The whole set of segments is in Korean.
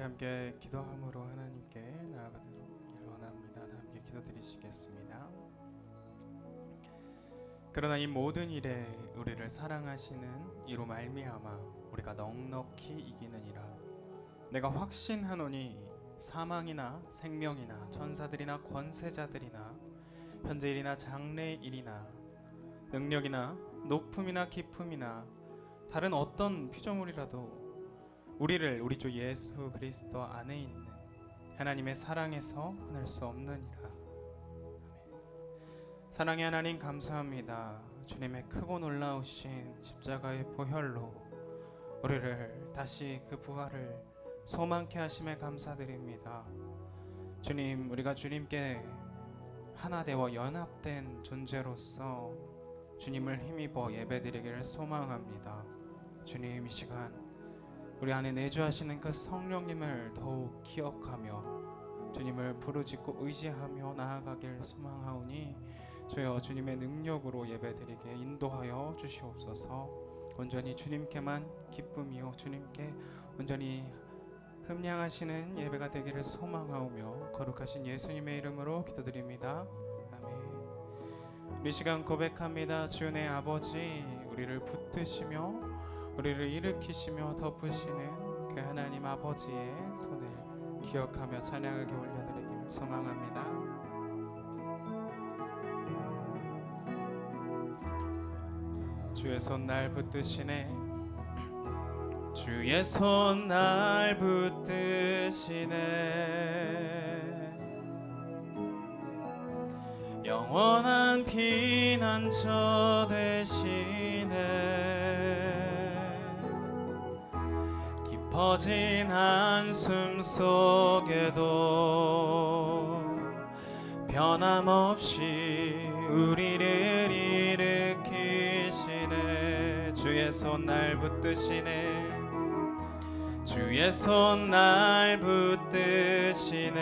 함께 기도함으로 하나님께 나아가기를 원합니다. 함께 기도드리시겠습니다. 그러나 이 모든 일에 우리를 사랑하시는 이로 말미암아 우리가 넉넉히 이기느니라. 내가 확신하노니 사망이나 생명이나 천사들이나 권세자들이나 현재일이나 장래일이나 능력이나 높음이나 깊음이나 다른 어떤 피조물이라도 우리를 우리 주 예수 그리스도 안에 있는 하나님의 사랑에서 끊을 수 없느니라. 아멘. 사랑의 하나님 감사합니다. 주님의 크고 놀라우신 십자가의 보혈로 우리를 다시 그 부활을 소망케 하심에 감사드립니다. 주님, 우리가 주님께 하나 되어 연합된 존재로서 주님을 힘입어 예배드리기를 소망합니다. 주님, 이 시간 우리 안에 내주하시는 그 성령님을 더욱 기억하며 주님을 부르짖고 의지하며 나아가길 소망하오니 주여 주님의 능력으로 예배드리게 인도하여 주시옵소서. 온전히 주님께만 기쁨이요 주님께 온전히 흠량하시는 예배가 되기를 소망하오며 거룩하신 예수님의 이름으로 기도드립니다. 아멘. 이 시간 고백합니다. 주의 아버지, 우리를 붙드시며 우리를 일으키시며 덮으시는 그 하나님 아버지의 손을 기억하며 찬양하게 올려드리기를 소망합니다. 주의 손 날 붙드시네, 주의 손 날 붙드시네, 영원한 피난처 되시네, 깊어진 한숨 속에도 변함없이 우리를 일으키시네. 주의 손 날 붙드시네, 주의 손 날 붙드시네,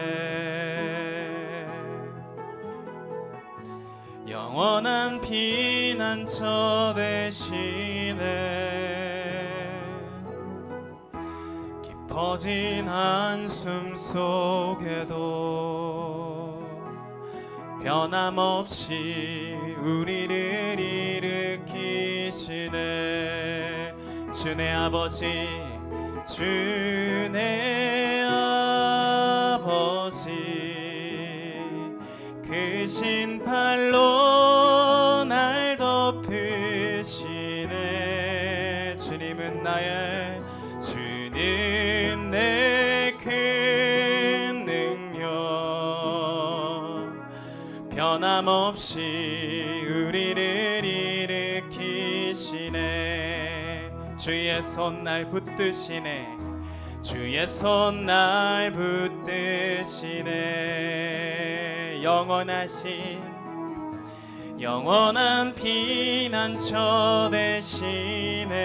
영원한 피난처 되시네, 깊어진 한숨 속에도 변함없이 우리를 일으키시네. 주네 아버지, 주네 아버지, 크신 팔로 날 덮으시네. 주님은 나의, 주는 내 큰 능력, 변함없이 우리를 일으키시네. 주의 손 날 붙드시네, 주의 손 날 붙드시네, 영원한 피난처 되시네,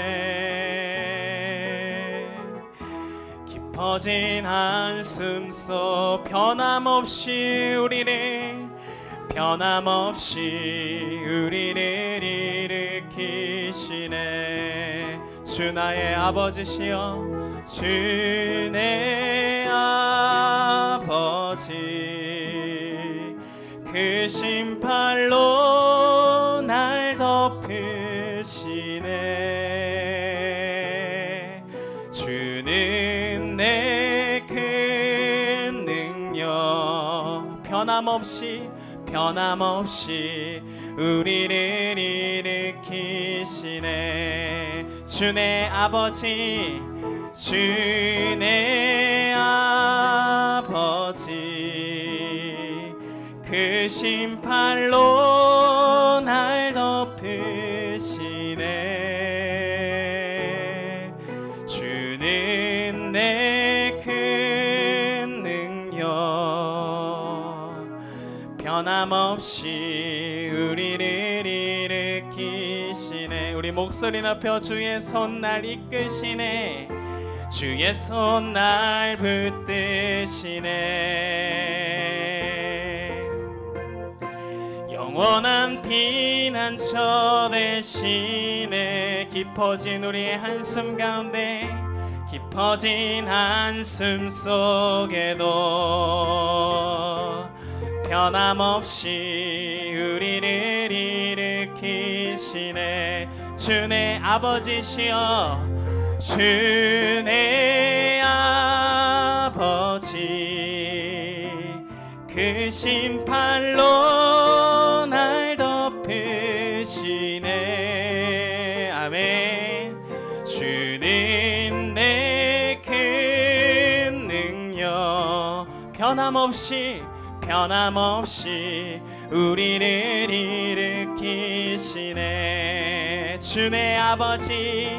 깊어진 한숨 속 변함없이 우리를 일으키시네. 주 나의 아버지시여, 주 내 아버지, 크신 팔로 날 덮으시네. 주는 내 큰 능력, 변함없이 우리를 일으키시네. 주네 아버지, 주네 아버지, 크신 팔로 날 덮으시네. 주는 내 큰 능력, 변함없이 우리를 일으키시네. 우리 목소리 높여 주의 손 날 이끄시네, 주의 손 날 붙드시네, 영원한 피난처 되시네. 깊어진 우리의 한숨 가운데 깊어진 한숨 속에도 변함없이 우리를 일으키시네. 주내 아버지시여, 주내 아버지, 크신 팔로 날 덮으시네. 아멘. 주는 내 큰 능력, 변함없이 우리를 일으키시네. 주내 아버지,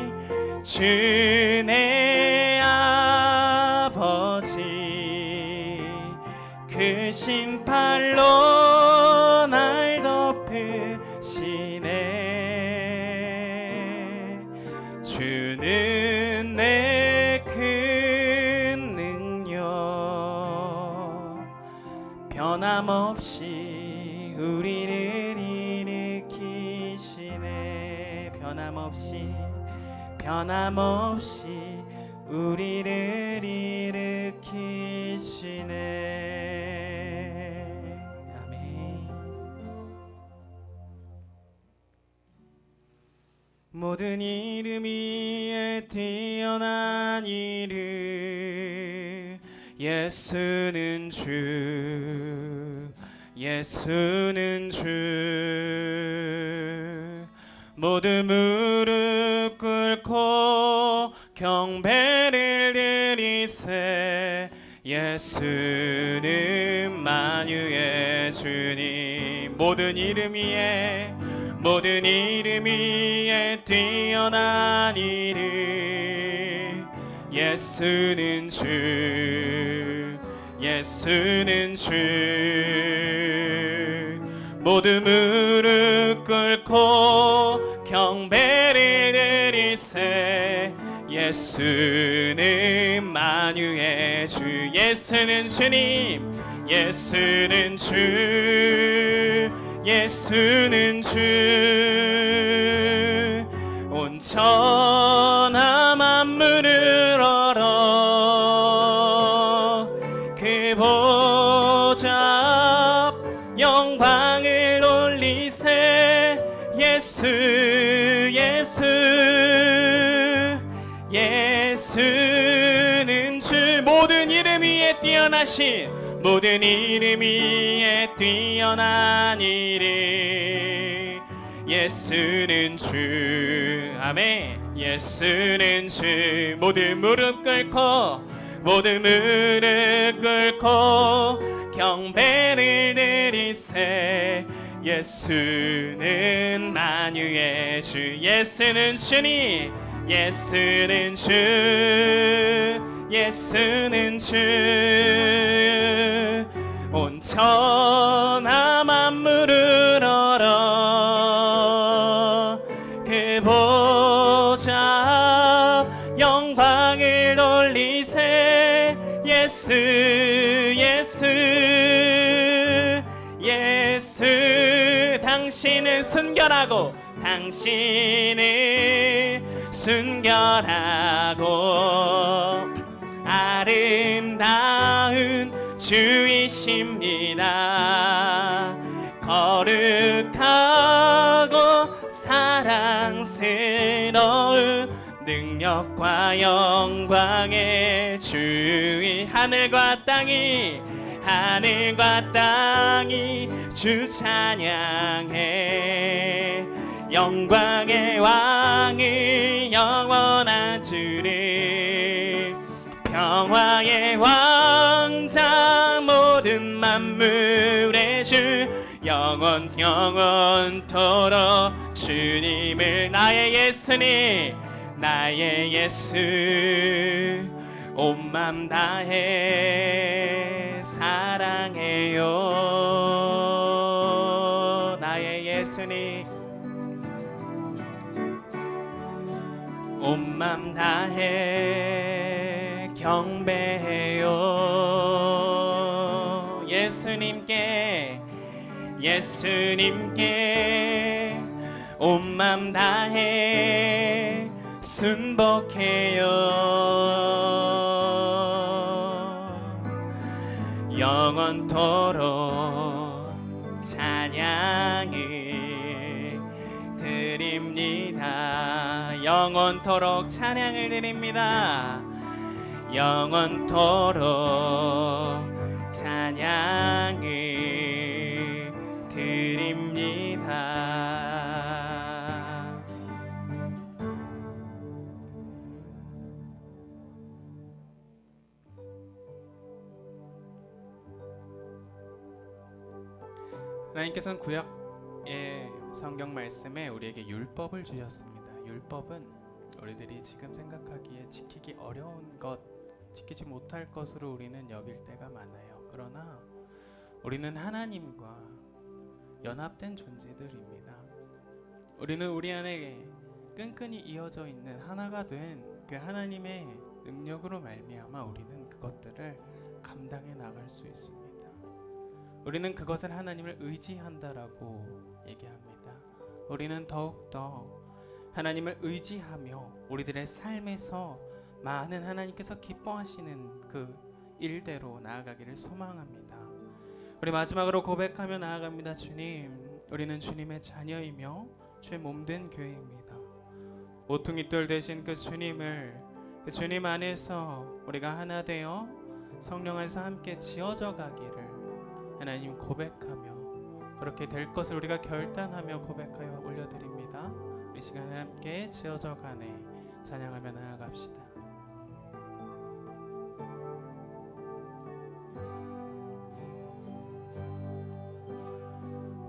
주내 아버지, 크신 팔로 날 덮으시네. 주는 내 큰 능력, 변함없이 우리를 일으키시네. 변함없이 우리를 일으키시네. 아멘. 모든 이름 위에 뛰어난 이름, 예수는 주, 예수는 주. 모두 무릎 꿇고 경배를 드리세. 예수는 만유의 주님. 모든 이름 위에 뛰어난 이름, 예수는 주, 예수는 주. 모두 무릎 꿇고 경배를 드리세. 예수는 만유의 주, 예수는 주님, 예수는 주, 예수는 주. 온 천하 만물을 얼어 그 보좌 앞 영광을 올리세. 예수, 예수, 예수는 주. 모든 이름 위에 뛰어나신, 모든 이름 위에 뛰어난 이름, 예수는 주. 아멘. 예수는 주. 모든 무릎 꿇고 경배를 드리세. 예수는 만유의 주, 예수는 주님, 예수는 주, 예수는 주. 온 천하 만물을 얼어 그 보좌 영광을 돌리세. 예수, 예수, 예수. 당신은 순결하고, 당신은 순결하고 아름다운 주이십니다. 거룩하고 사랑스러운 능력과 영광의 주의. 하늘과 땅이 주 찬양해. 영광의 왕이 영원한 주를, 평화의 왕자, 모든 만물의 주, 영원토록 주님을. 나의 예수님, 나의 예수, 온 맘 다해 사랑해요. 나의 예수님, 온 맘 다해 경배해요. 예수님께 온 맘 다해 순복해요. 영원토록 찬양을 드립니다. 영원토록 찬양을 드립니다. 영원토록 찬양을 드립니다. 하나님께서는 구약의 성경 말씀에 우리에게 율법을 주셨습니다. 율법은 우리들이 지금 생각하기에 지키기 어려운 것, 지키지 못할 것으로 우리는 여길 때가 많아요. 그러나 우리는 하나님과 연합된 존재들입니다. 우리는 우리 안에 끈끈이 이어져 있는 하나가 된 그 하나님의 능력으로 말미암아 우리는 그것들을 감당해 나갈 수 있습니다. 우리는 그것을 하나님을 의지한다라고 얘기합니다. 우리는 더욱더 하나님을 의지하며 우리들의 삶에서 많은 하나님께서 기뻐하시는 그 일대로 나아가기를 소망합니다. 우리 마지막으로 고백하며 나아갑니다. 주님, 우리는 주님의 자녀이며 주의 몸된 교회입니다. 모퉁이돌 되신 그 주님을, 그 주님 안에서 우리가 하나 되어 성령 안에서 함께 지어져 가기를 하나님 고백하며 그렇게 될 것을 우리가 결단하며 고백하여 올려드립니다. 우리 시간에 함께 지어져 가네 찬양하며 나아갑시다.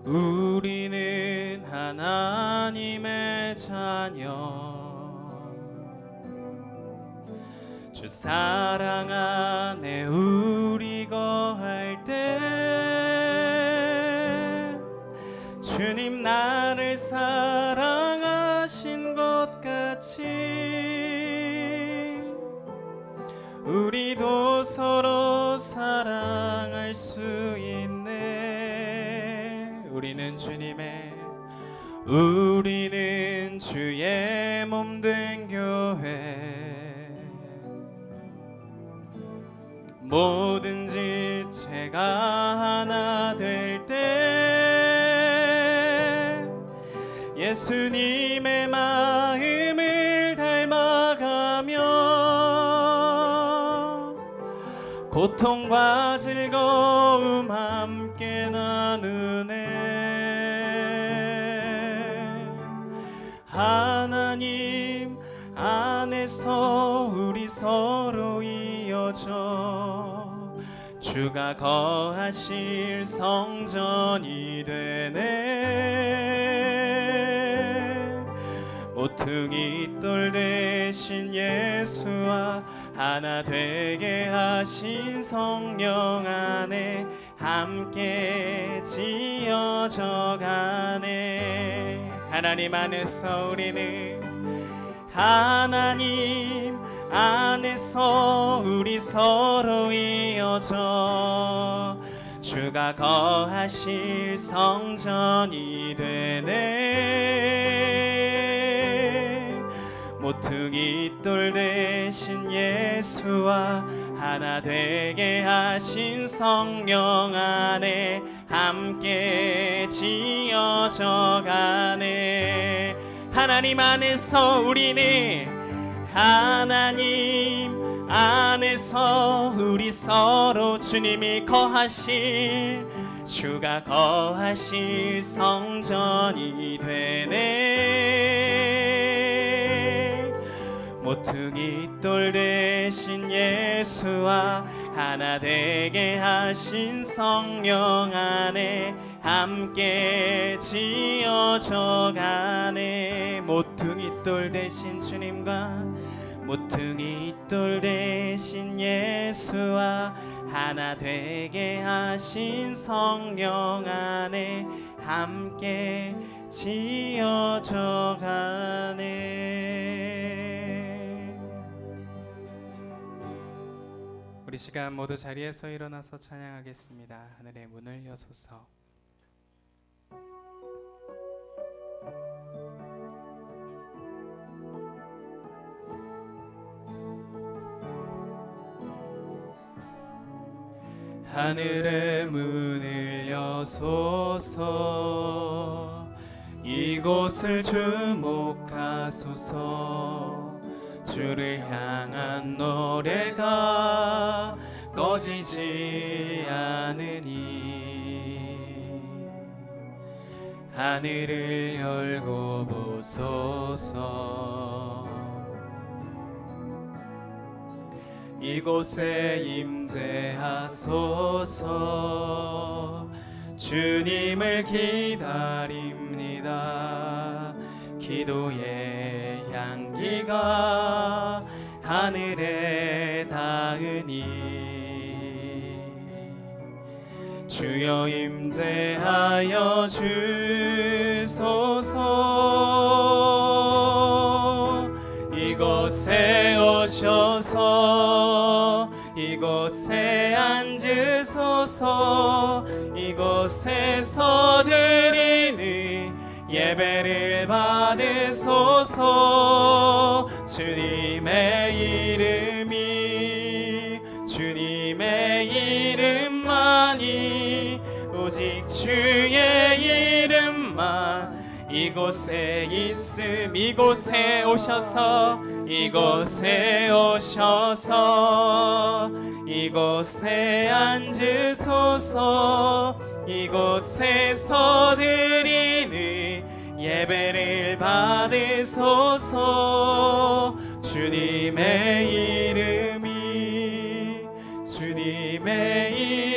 우리는 하나님의 자녀, 주 사랑 안에 우리 거할 때 주님 나를 사랑하신 것 같이 우리도 서로 사랑할 수 있네. 우리는 주의 몸된 교회, 뭐든지 제가 하나 될 때 예수님의 마음을 닮아가며 고통과 즐거움 함께 나누네. 하나님 안에서 우리 서로 이어져 주가 거하실 성전이 되네. 모퉁이 돌 대신 예수와 하나 되게 하신 성령 안에 함께 지어져 가네. 하나님 안에서 우리는, 하나님 안에서 우리 서로 이어져 주가 거하실 성전이 되네. 모퉁이 돌 대신 예수와 하나 되게 하신 성령 안에 함께 지어져 가네. 하나님 안에서 우리는, 하나님 안에서 우리 서로 주님이 거하실, 주가 거하실 성전이 되네. 모퉁이 돌 대신 예수와 하나 되게 하신 성령 안에 함께 지어져 가네. 모퉁이 돌 대신 주님과 모퉁이 돌 대신 예수와 하나 되게 하신 성령 안에 함께 지어져 가네. 우리 시간 모두 자리에서 일어나서 찬양하겠습니다. 하늘의 문을 여소서. 하늘의 문을 여소서. 이곳을 주목하소서. 주를 향한 노래가 꺼지지 않으니 하늘을 열고 보소서. 이곳에 임재하소서. 주님을 기다립니다. 기도의 향기가 하늘에 닿으니 주여 임재하여 주소서. 이곳에 오셔서 이곳에 앉으소서. 이곳에서 드리는 예배를 받으소서. 주님의 이름만이 오직 주의 이름만 이곳에 있음. 이곳에 오셔서 이곳에 앉으소서. 이곳에서 드리는 예배를 받으소서. 주님의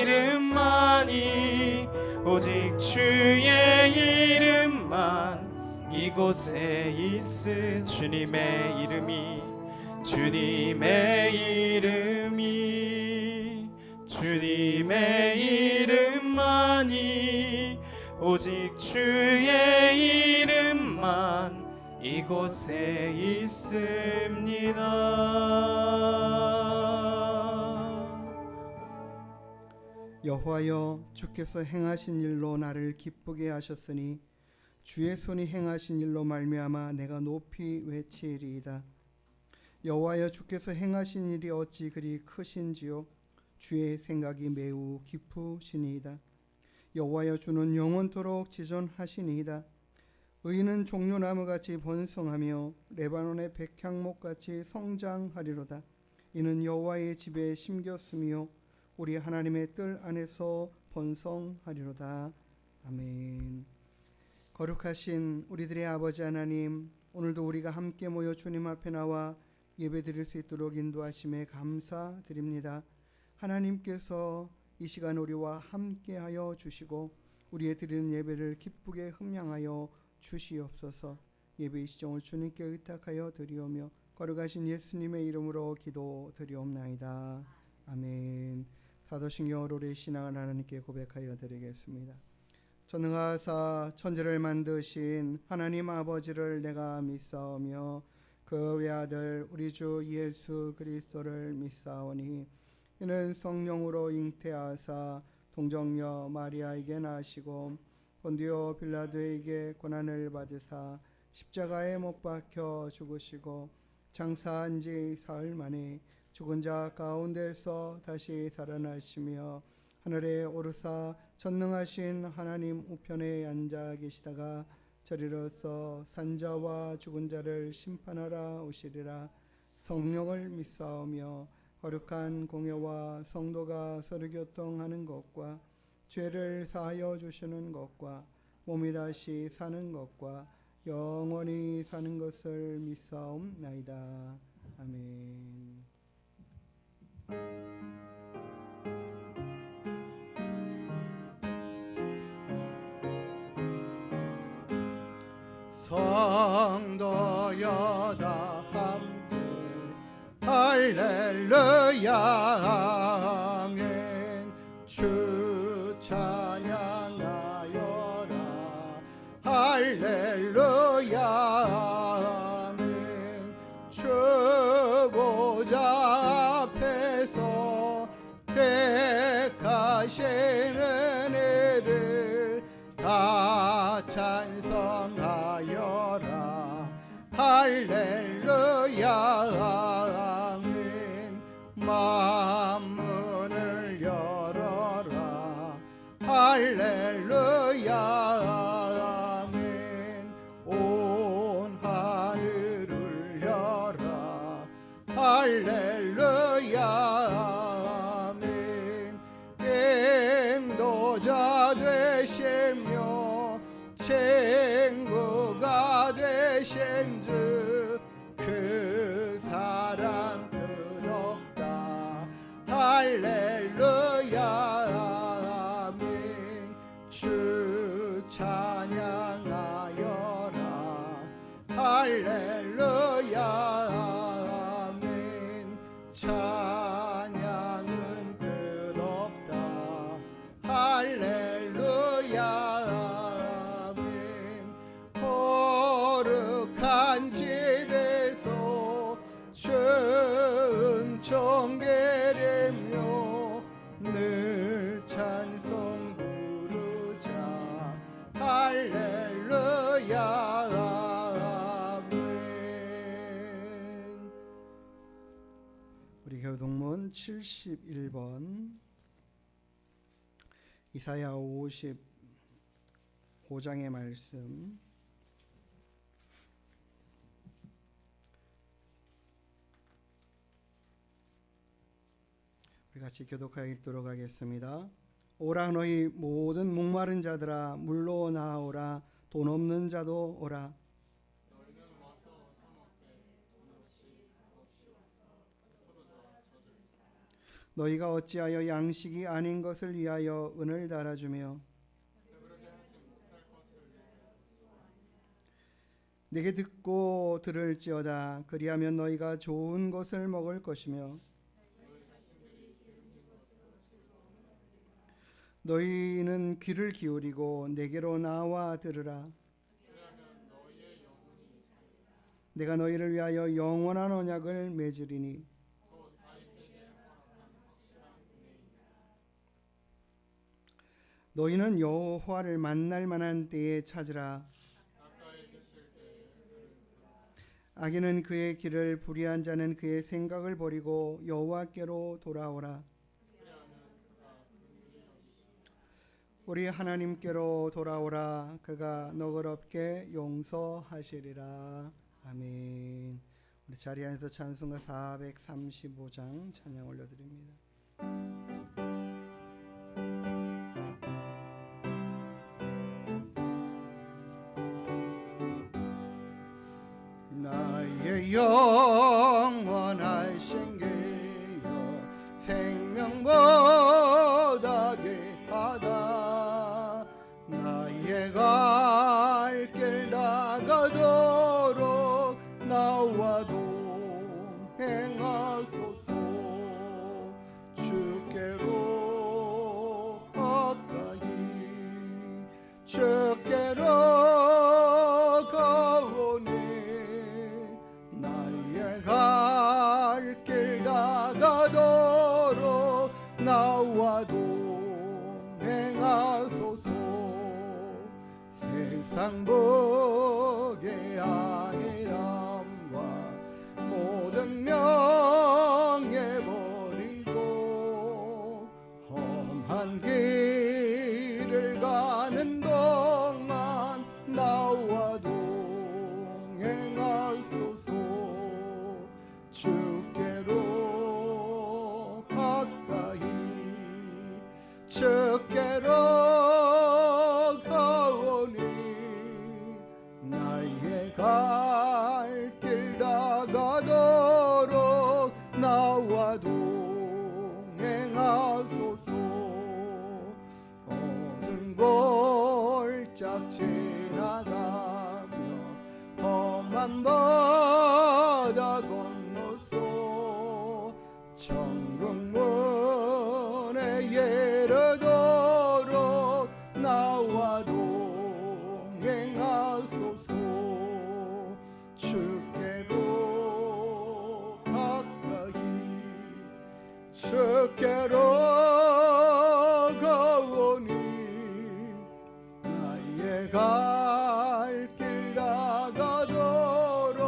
이름만이 오직 주의 이름만 이곳에 있음. 주님의 이름만이 오직 주의 이름만 이곳에 있습니다. 여호와여, 주께서 행하신 일로 나를 기쁘게 하셨으니 주의 손이 행하신 일로 말미암아 내가 높이 외치리이다. 여호와여, 주께서 행하신 일이 어찌 그리 크신지요. 주의 생각이 매우 깊으시니이다. 여호와여, 주는 영원토록 지존하시니이다. 의인은 종려나무같이 번성하며 레바논의 백향목같이 성장하리로다. 이는 여호와의 집에 심겼으며 우리 하나님의 뜰 안에서 번성하리로다. 아멘. 거룩하신 우리들의 아버지 하나님, 오늘도 우리가 함께 모여 주님 앞에 나와 예배드릴 수 있도록 인도하심에 감사드립니다. 하나님께서 이 시간 우리와 함께하여 주시고 우리의 드리는 예배를 기쁘게 흠양하여 주시옵소서. 예배의 시정을 주님께 의탁하여 드리오며 거룩하신 예수님의 이름으로 기도드리옵나이다. 아멘. 사도신경으로 우리 신앙을 하나님께 고백하여 드리겠습니다. 전능하사 천지를 만드신 하나님 아버지를 내가 믿사오며 그 외아들 우리 주 예수 그리스도를 믿사오니 이는 성령으로 잉태하사 동정녀 마리아에게 나시고 본디오 빌라도에게 고난을 받으사 십자가에 못 박혀 죽으시고 장사한 지 사흘 만에 죽은 자 가운데서 다시 살아나시며 하늘에 오르사 전능하신 하나님 우편에 앉아 계시다가 저리로서 산자와 죽은 자를 심판하러 오시리라. 성령을 믿사오며 거룩한 공예와 성도가 서로 교통하는 것과 죄를 사하여 주시는 것과 몸이 다시 사는 것과 영원히 사는 것을 믿사옵나이다. 아멘. 성도여 다 함께 할렐루야 아멘. 주 찬양하여라 할렐루야 아멘. 주 보좌 앞에서 택하시는 이를 다 찬송하여라 할렐루야 아멘. 만문을 열어 할렐루야 아멘. 온 하늘을 열라 할렐루야 아멘. 인도자 되시며 친구가 되신 주 그 사랑 끝없다 할렐루야 아멘. 주 찬양하여라 할렐루야 아멘. 찬양은 끝없다 할렐루야 아멘. 거룩한 집에서 은총 계리며 늘 찬송 부르자 할렐루야 아멘. 우리 교동문 71번 이사야 55장의 말씀 우리 같이 교독하여 읽도록 하겠습니다. 오라 너희 모든 목마른 자들아 물로 나오라 돈 없는 자도 오라. 너희가 어찌하여 양식이 아닌 것을 위하여 은을 달아주며 내게 듣고 들을지어다. 그리하면 너희가 좋은 것을 먹을 것이며 너희는 귀를 기울이고 내게로 나와 들으라. 내가 너희를 위하여 영원한 언약을 맺으리니 너희는 여호와를 만날 만한 때에 찾으라. 악인은 그의 길을 불의한 자는 그의 생각을 버리고 여호와께로 돌아오라. 우리 하나님께로 돌아오라. 그가 너그럽게 용서하시리라. 아멘. 우리 자리 안에서 찬송가 435장 찬양 올려드립니다. 나의 영원하신 길여 생명보다 귀하다. 나의 갈 길 다가도록 나와 동행하소서. 주께로 가까이 주께로 가오니 나의 갈 길 다가도록 나와 동행하소서. 세상 복의 안일함과 모든 명예 버리고 험한 길을 가는 동안 나와 동행하소서. 주께로 가까이 주께로 가오니 나의 갈 길 다가도록 나와 동행하소서. 어두운 골짝 지나가며 험한 바다 건너서 천국문에 이르도록 나와 동행하소서. 주께로 가까이 주께로 가오니 나의 갈 길 다가도록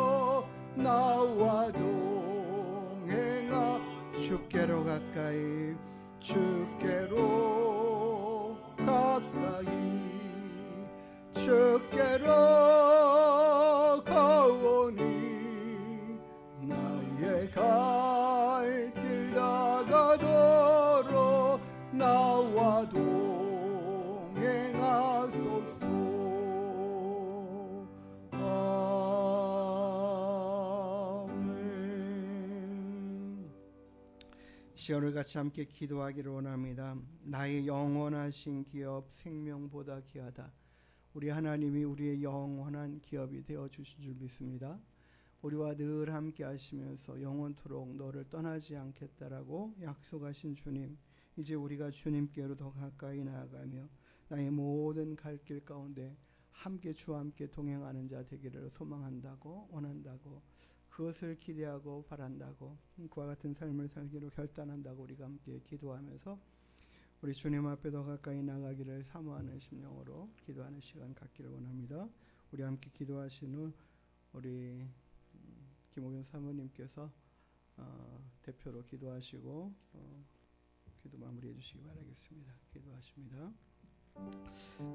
다시 오늘 같이 함께 기도하기를 원합니다. 나의 영원하신 기업 생명보다 귀하다. 우리 하나님이 우리의 영원한 기업이 되어 주신 줄 믿습니다. 우리와 늘 함께 하시면서 영원토록 너를 떠나지 않겠다라고 약속하신 주님, 이제 우리가 주님께로 더 가까이 나아가며 나의 모든 갈 길 가운데 함께 주와 함께 동행하는 자 되기를 소망한다고 원한다고, 그것을 기대하고 바란다고, 그와 같은 삶을 살기로 결단한다고 우리가 함께 기도하면서 우리 주님 앞에 더 가까이 나가기를 사모하는 심령으로 기도하는 시간 갖기를 원합니다. 우리 함께 기도하신 후 우리 김옥윤 사모님께서 대표로 기도하시고 기도 마무리해 주시기 바라겠습니다. 기도하십니다.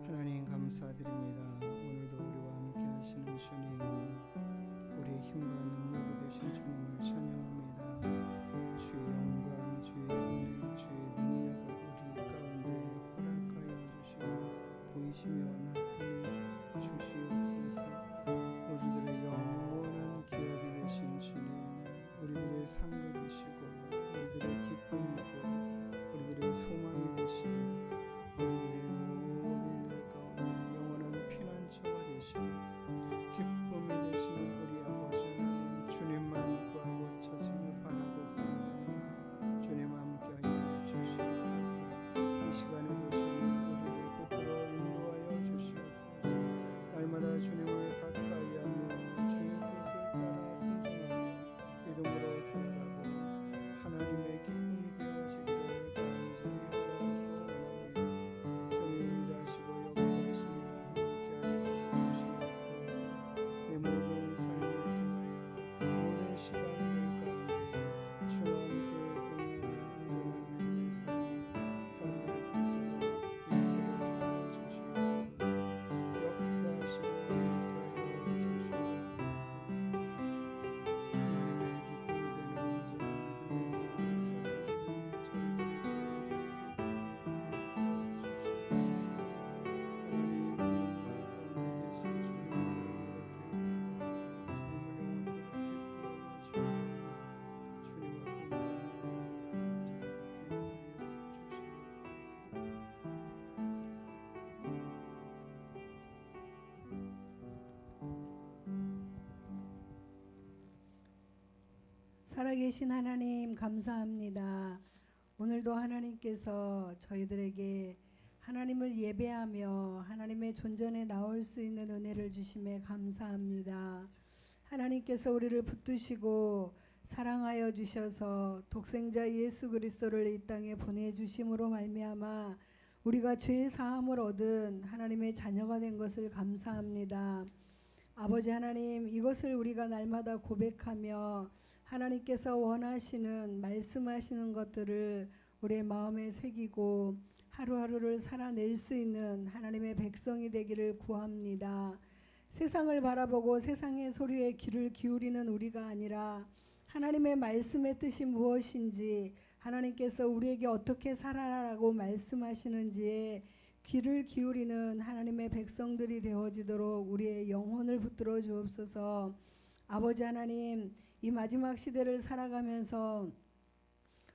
하나님 감사드립니다. 오늘도 우리와 함께 하시는 주님, 우리의 힘과 능력이 되신 주님을 찬양합니다. 주의 영광, 주의 은혜, 주의 능력을 우리 가운데 허락하여 주시고 보이시며 나타내 주시옵소서. 우리들의 영원한 기업이 되신 주님, 우리들의 상급이시고 우리들의 기쁨이고 우리들의 소망이 되시며 우리들의 모든 일 가운데 영원한 피난처가 되시고 기쁨이 되시는 우리 아버지 하나님, 주님만 구하고 찾으며 바라고 살아갑니다. 주님 함께하여 주시옵소서. 이 시간에도 주님 우리를 붙들어 인도하여 주시옵소서. 날마다 주님을 가까이 하며 주의 뜻을 따라 순종하며 믿음으로 살아가고 하나님의 기쁨이 되어지기를 간절히 바라고 원합니다. 주님 일하시고 역사하시며 함께하여 주시옵소서. 내 모든 삶을 통하여 모든 시간들 가운데 주와 함께 동행하는 온전한 믿음의 삶을 살아갈 수 있도록 인도하여 주시옵소서. 역사하시고 함께하여 주시옵소서. 하나님의 기쁨이 되는 온전한 믿음의 살아계신 하나님 감사합니다. 오늘도 하나님께서 저희들에게 하나님을 예배하며 하나님의 존전에 나올 수 있는 은혜를 주심에 감사합니다. 하나님께서 우리를 붙드시고 사랑하여 주셔서 독생자 예수 그리스도를 이 땅에 보내주심으로 말미암아 우리가 죄 사함을 얻은 하나님의 자녀가 된 것을 감사합니다. 아버지 하나님, 이것을 우리가 날마다 고백하며 하나님께서 원하시는 말씀하시는 것들을 우리의 마음에 새기고 하루하루를 살아낼 수 있는 하나님의 백성이 되기를 구합니다. 세상을 바라보고 세상의 소리에 귀를 기울이는 우리가 아니라 하나님의 말씀의 뜻이 무엇인지, 하나님께서 우리에게 어떻게 살아라라고 말씀하시는지에 귀를 기울이는 하나님의 백성들이 되어지도록 우리의 영혼을 붙들어 주옵소서. 아버지 하나님, 이 마지막 시대를 살아가면서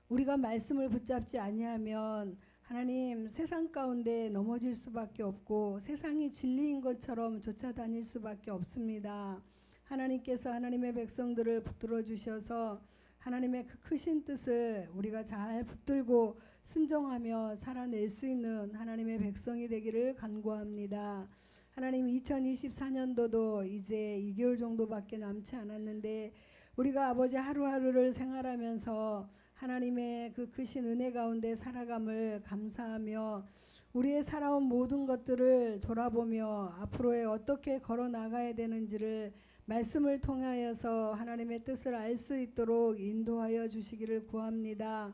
우리가 말씀을 붙잡지 아니하면 하나님, 세상 가운데 넘어질 수밖에 없고 세상이 진리인 것처럼 쫓아다닐 수밖에 없습니다. 하나님께서 하나님의 백성들을 붙들어 주셔서 하나님의 그 크신 뜻을 우리가 잘 붙들고 순종하며 살아낼 수 있는 하나님의 백성이 되기를 간구합니다. 하나님, 2024년도도 이제 2개월 정도밖에 남지 않았는데 우리가 아버지 하루하루를 생활하면서 하나님의 그 크신 은혜 가운데 살아감을 감사하며 우리의 살아온 모든 것들을 돌아보며 앞으로에 어떻게 걸어 나가야 되는지를 말씀을 통하여서 하나님의 뜻을 알 수 있도록 인도하여 주시기를 구합니다.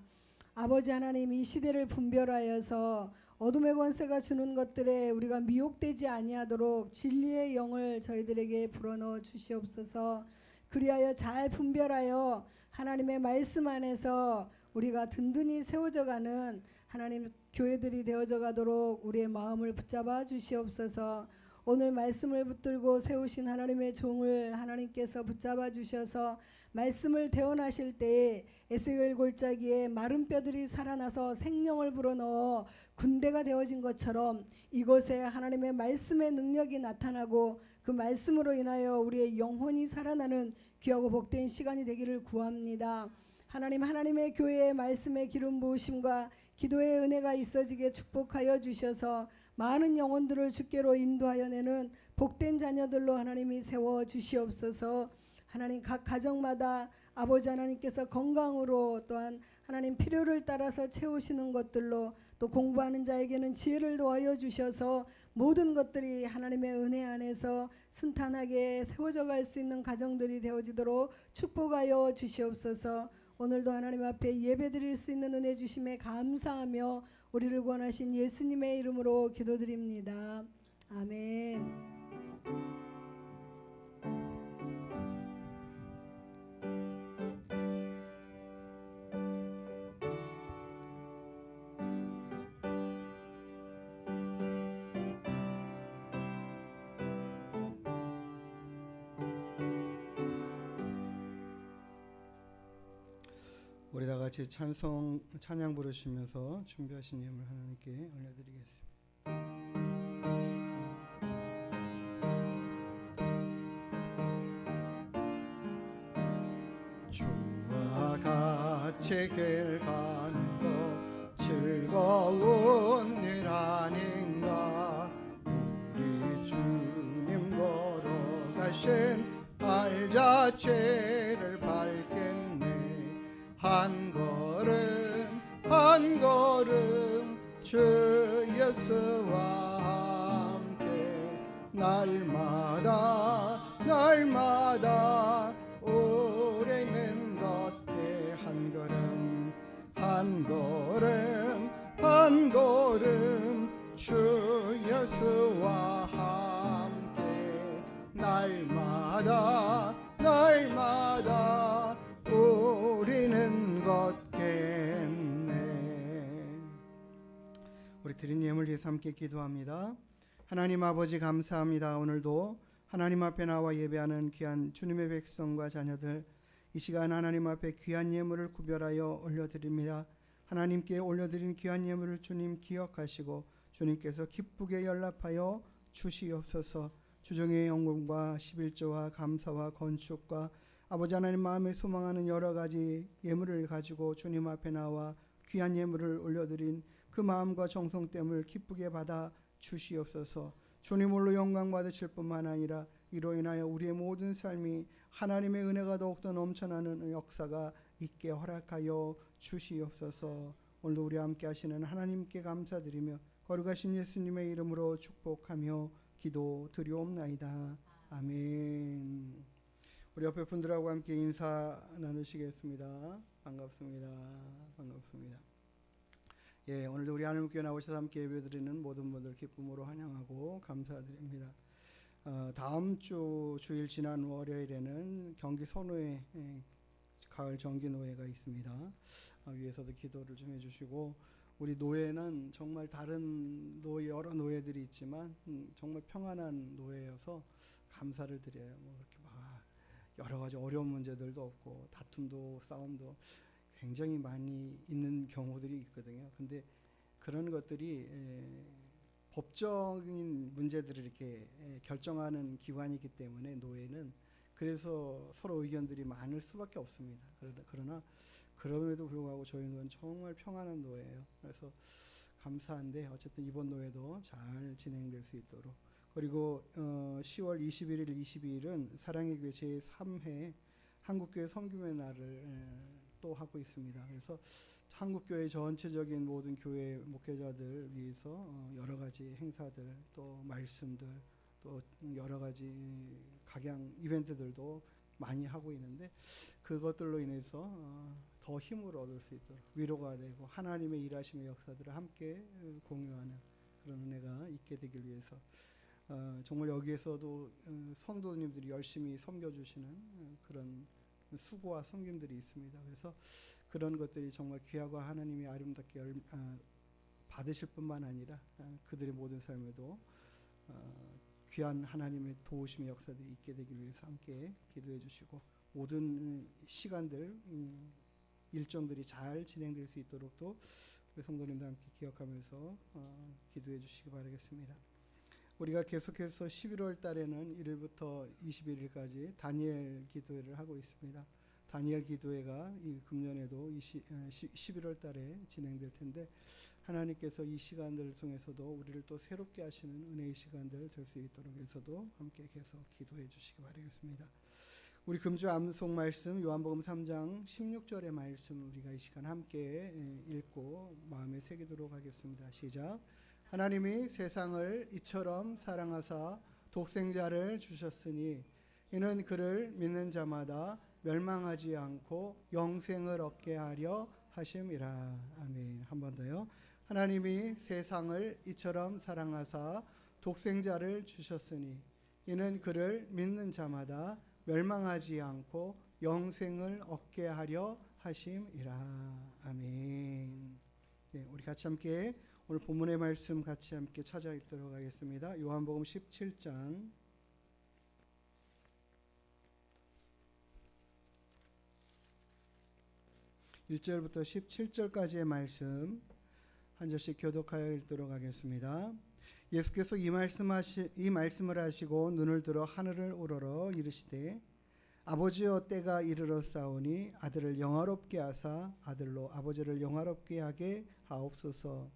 아버지 하나님, 이 시대를 분별하여서 어둠의 권세가 주는 것들에 우리가 미혹되지 아니하도록 진리의 영을 저희들에게 불어넣어 주시옵소서. 그리하여 잘 분별하여 하나님의 말씀 안에서 우리가 든든히 세워져가는 하나님 교회들이 되어져 가도록 우리의 마음을 붙잡아 주시옵소서. 오늘 말씀을 붙들고 세우신 하나님의 종을 하나님께서 붙잡아 주셔서 말씀을 대언하실 때에 에스겔 골짜기에 마른 뼈들이 살아나서 생명을 불어넣어 군대가 되어진 것처럼 이곳에 하나님의 말씀의 능력이 나타나고 그 말씀으로 인하여 우리의 영혼이 살아나는 귀하고 복된 시간이 되기를 구합니다. 하나님의 교회의 말씀의 기름 부으심과 기도의 은혜가 있어지게 축복하여 주셔서 많은 영혼들을 주께로 인도하여 내는 복된 자녀들로 하나님이 세워 주시옵소서. 하나님 각 가정마다 아버지 하나님께서 건강으로 또한 하나님 필요를 따라서 채우시는 것들로 또 공부하는 자에게는 지혜를 더하여 주셔서 모든 것들이 하나님의 은혜 안에서 순탄하게 세워져 갈 수 있는 가정들이 되어지도록 축복하여 주시옵소서. 오늘도 하나님 앞에 예배드릴 수 있는 은혜 주심에 감사하며 우리를 구원하신 예수님의 이름으로 기도드립니다. 아멘. 우리 다 같이 찬양 부르시면서 준비하신 예물 하나님께 올려드리겠습니다. 주와 같이 길 가는 것 즐거운 일 아닌가. 우리 주님 걸어가신 발 자체를 밟겠네. 한 걸음 한 걸음 주 예수와 함께 날마다 날마다 우리는 걷게. 한 걸음 한 걸음 한 걸음 주 예수와 함께 날마다 날마다 우리는 걷겠네. 우리 드린 예물 위해서 함께 기도합니다. 하나님 아버지 감사합니다. 오늘도 하나님 앞에 나와 예배하는 귀한 주님의 백성과 자녀들, 이 시간 하나님 앞에 귀한 예물을 구별하여 올려드립니다. 하나님께 올려드린 귀한 예물을 주님 기억하시고 주님께서 기쁘게 연락하여 주시옵소서. 주정의 영광과 11조와 감사와 건축과 아버지 하나님 마음에 소망하는 여러 가지 예물을 가지고 주님 앞에 나와 귀한 예물을 올려드린 그 마음과 정성됨을 기쁘게 받아 주시옵소서. 주님 홀로 영광 받으실 뿐만 아니라 이로 인하여 우리의 모든 삶이 하나님의 은혜가 더욱더 넘쳐나는 역사가 있게 허락하여 주시옵소서. 오늘도 우리와 함께 하시는 하나님께 감사드리며 거룩하신 예수님의 이름으로 축복하며 기도 드리옵나이다. 아멘. 우리 옆에 분들하고 함께 인사 나누시겠습니다. 반갑습니다. 반갑습니다. 예, 오늘도 우리 하나님께 나오셔서 함께 예배드리는 모든 분들 기쁨으로 환영하고 감사드립니다. 다음 주 주일 지난 월요일에는 경기 선호에 가을 정기 노예가 있습니다. 위에서도 기도를 좀 해주시고, 우리 노예는 정말 다른 노예, 여러 노예들이 있지만 정말 평안한 노예여서 감사를 드려요. 뭐 그렇게 막 여러 가지 어려운 문제들도 없고 다툼도 싸움도 굉장히 많이 있는 경우들이 있거든요. 근데 그런 것들이 법적인 문제들을 이렇게 결정하는 기관이기 때문에 노예는 그래서 서로 의견들이 많을 수밖에 없습니다. 그러나 그럼에도 불구하고 저희 노예는 정말 평안한 노예예요. 그래서 감사한데 어쨌든 이번 노예도 잘 진행될 수 있도록. 그리고 10월 21일, 22일은 사랑의 교회 제3회 한국교회 선교회 날을 또 하고 있습니다. 그래서 한국교회 전체적인 모든 교회 목회자들 위해서 여러 가지 행사들, 또 말씀들, 또 여러 가지 각양 이벤트들도 많이 하고 있는데, 그것들로 인해서 더 힘을 얻을 수 있도록 위로가 되고 하나님의 일하심의 역사들을 함께 공유하는 그런 은혜가 있게 되길 위해서 정말 여기에서도 성도님들이 열심히 섬겨주시는 그런 수고와 섬김들이 있습니다. 그래서 그런 것들이 정말 귀하고 하나님이 아름답게 받으실 뿐만 아니라 그들의 모든 삶에도 귀한 하나님의 도우심의 역사들이 있게 되기 위해서 함께 기도해 주시고 모든 시간들 일정들이 잘 진행될 수 있도록 또 우리 성도님도 함께 기억하면서 기도해 주시기 바라겠습니다. 우리가 계속해서 11월 달에는 1일부터 21일까지 다니엘 기도회를 하고 있습니다. 다니엘 기도회가 이 금년에도 11월 달에 진행될 텐데 하나님께서 이 시간들을 통해서도 우리를 또 새롭게 하시는 은혜의 시간들 될 수 있도록 해서도 함께 계속 기도해 주시기 바라겠습니다. 우리 금주 암송 말씀 요한복음 3장 16절의 말씀 우리가 이 시간 함께 읽고 마음에 새기도록 하겠습니다. 시작. 하나님이 세상을 이처럼 사랑하사 독생자를 주셨으니 이는 그를 믿는 자마다 멸망하지 않고 영생을 얻게 하려 하심이라. 아멘. 한 번 더요. 하나님이 세상을 이처럼 사랑하사 독생자를 주셨으니 이는 그를 믿는 자마다 멸망하지 않고 영생을 얻게 하려 하심이라. 아멘. 네, 우리 같이 함께 오늘 본문의 말씀 같이 함께 찾아 읽도록 하겠습니다. 요한복음 17장 1절부터 17절까지의 말씀 한 절씩 교독하여 읽도록 하겠습니다. 예수께서 이 말씀을 하시고 눈을 들어 하늘을 우러러 이르시되 아버지여 때가 이르렀사오니 아들을 영화롭게 하사 아들로 아버지를 영화롭게 하게 하옵소서.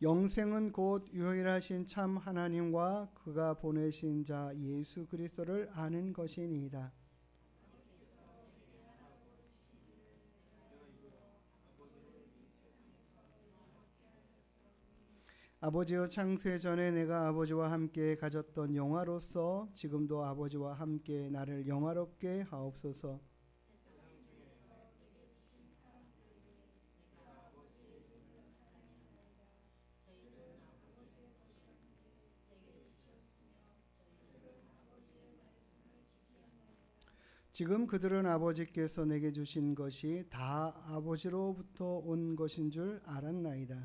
영생은 곧 유일하신 참 하나님과 그가 보내신 자 예수 그리스도를 아는 것이니이다. 아버지여 창세 전에 내가 아버지와 함께 가졌던 영화로서 지금도 아버지와 함께 나를 영화롭게 하옵소서. 지금 그들은 아버지께서 내게 주신 것이 다 아버지로부터 온 것인 줄 알았나이다.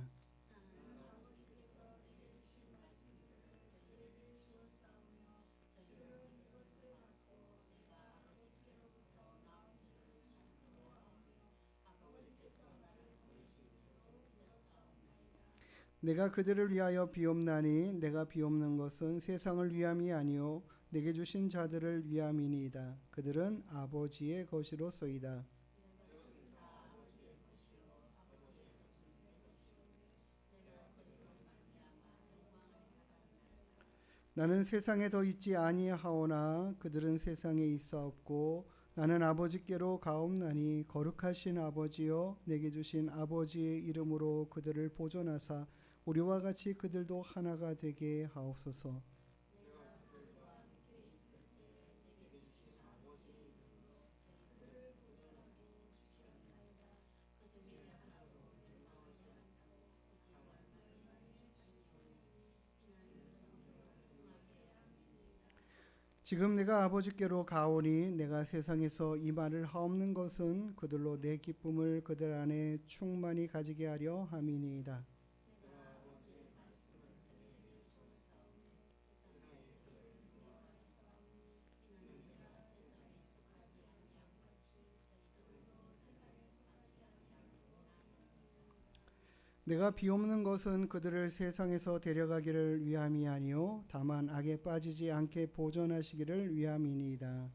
내가 그들을 위하여 비옵나니 내가 비옵는 것은 세상을 위함이 아니요 내게 주신 자들을 위함이니이다. 그들은 아버지의 것이로소이다. 나는 세상에 더 있지 아니하오나 그들은 세상에 있사옵고 나는 아버지께로 가옵나니 거룩하신 아버지여 내게 주신 아버지의 이름으로 그들을 보존하사 우리와 같이 그들도 하나가 되게 하옵소서. 지금 내가 아버지께로 가오니 내가 세상에서 이 말을 하옵는 것은 그들로 내 기쁨을 그들 안에 충만히 가지게 하려 함이니이다. 내가 비옵는 것은 그들을 세상에서 데려가기를 위함이 아니요 다만 악에 빠지지 않게 보존하시기를 위함이니이다.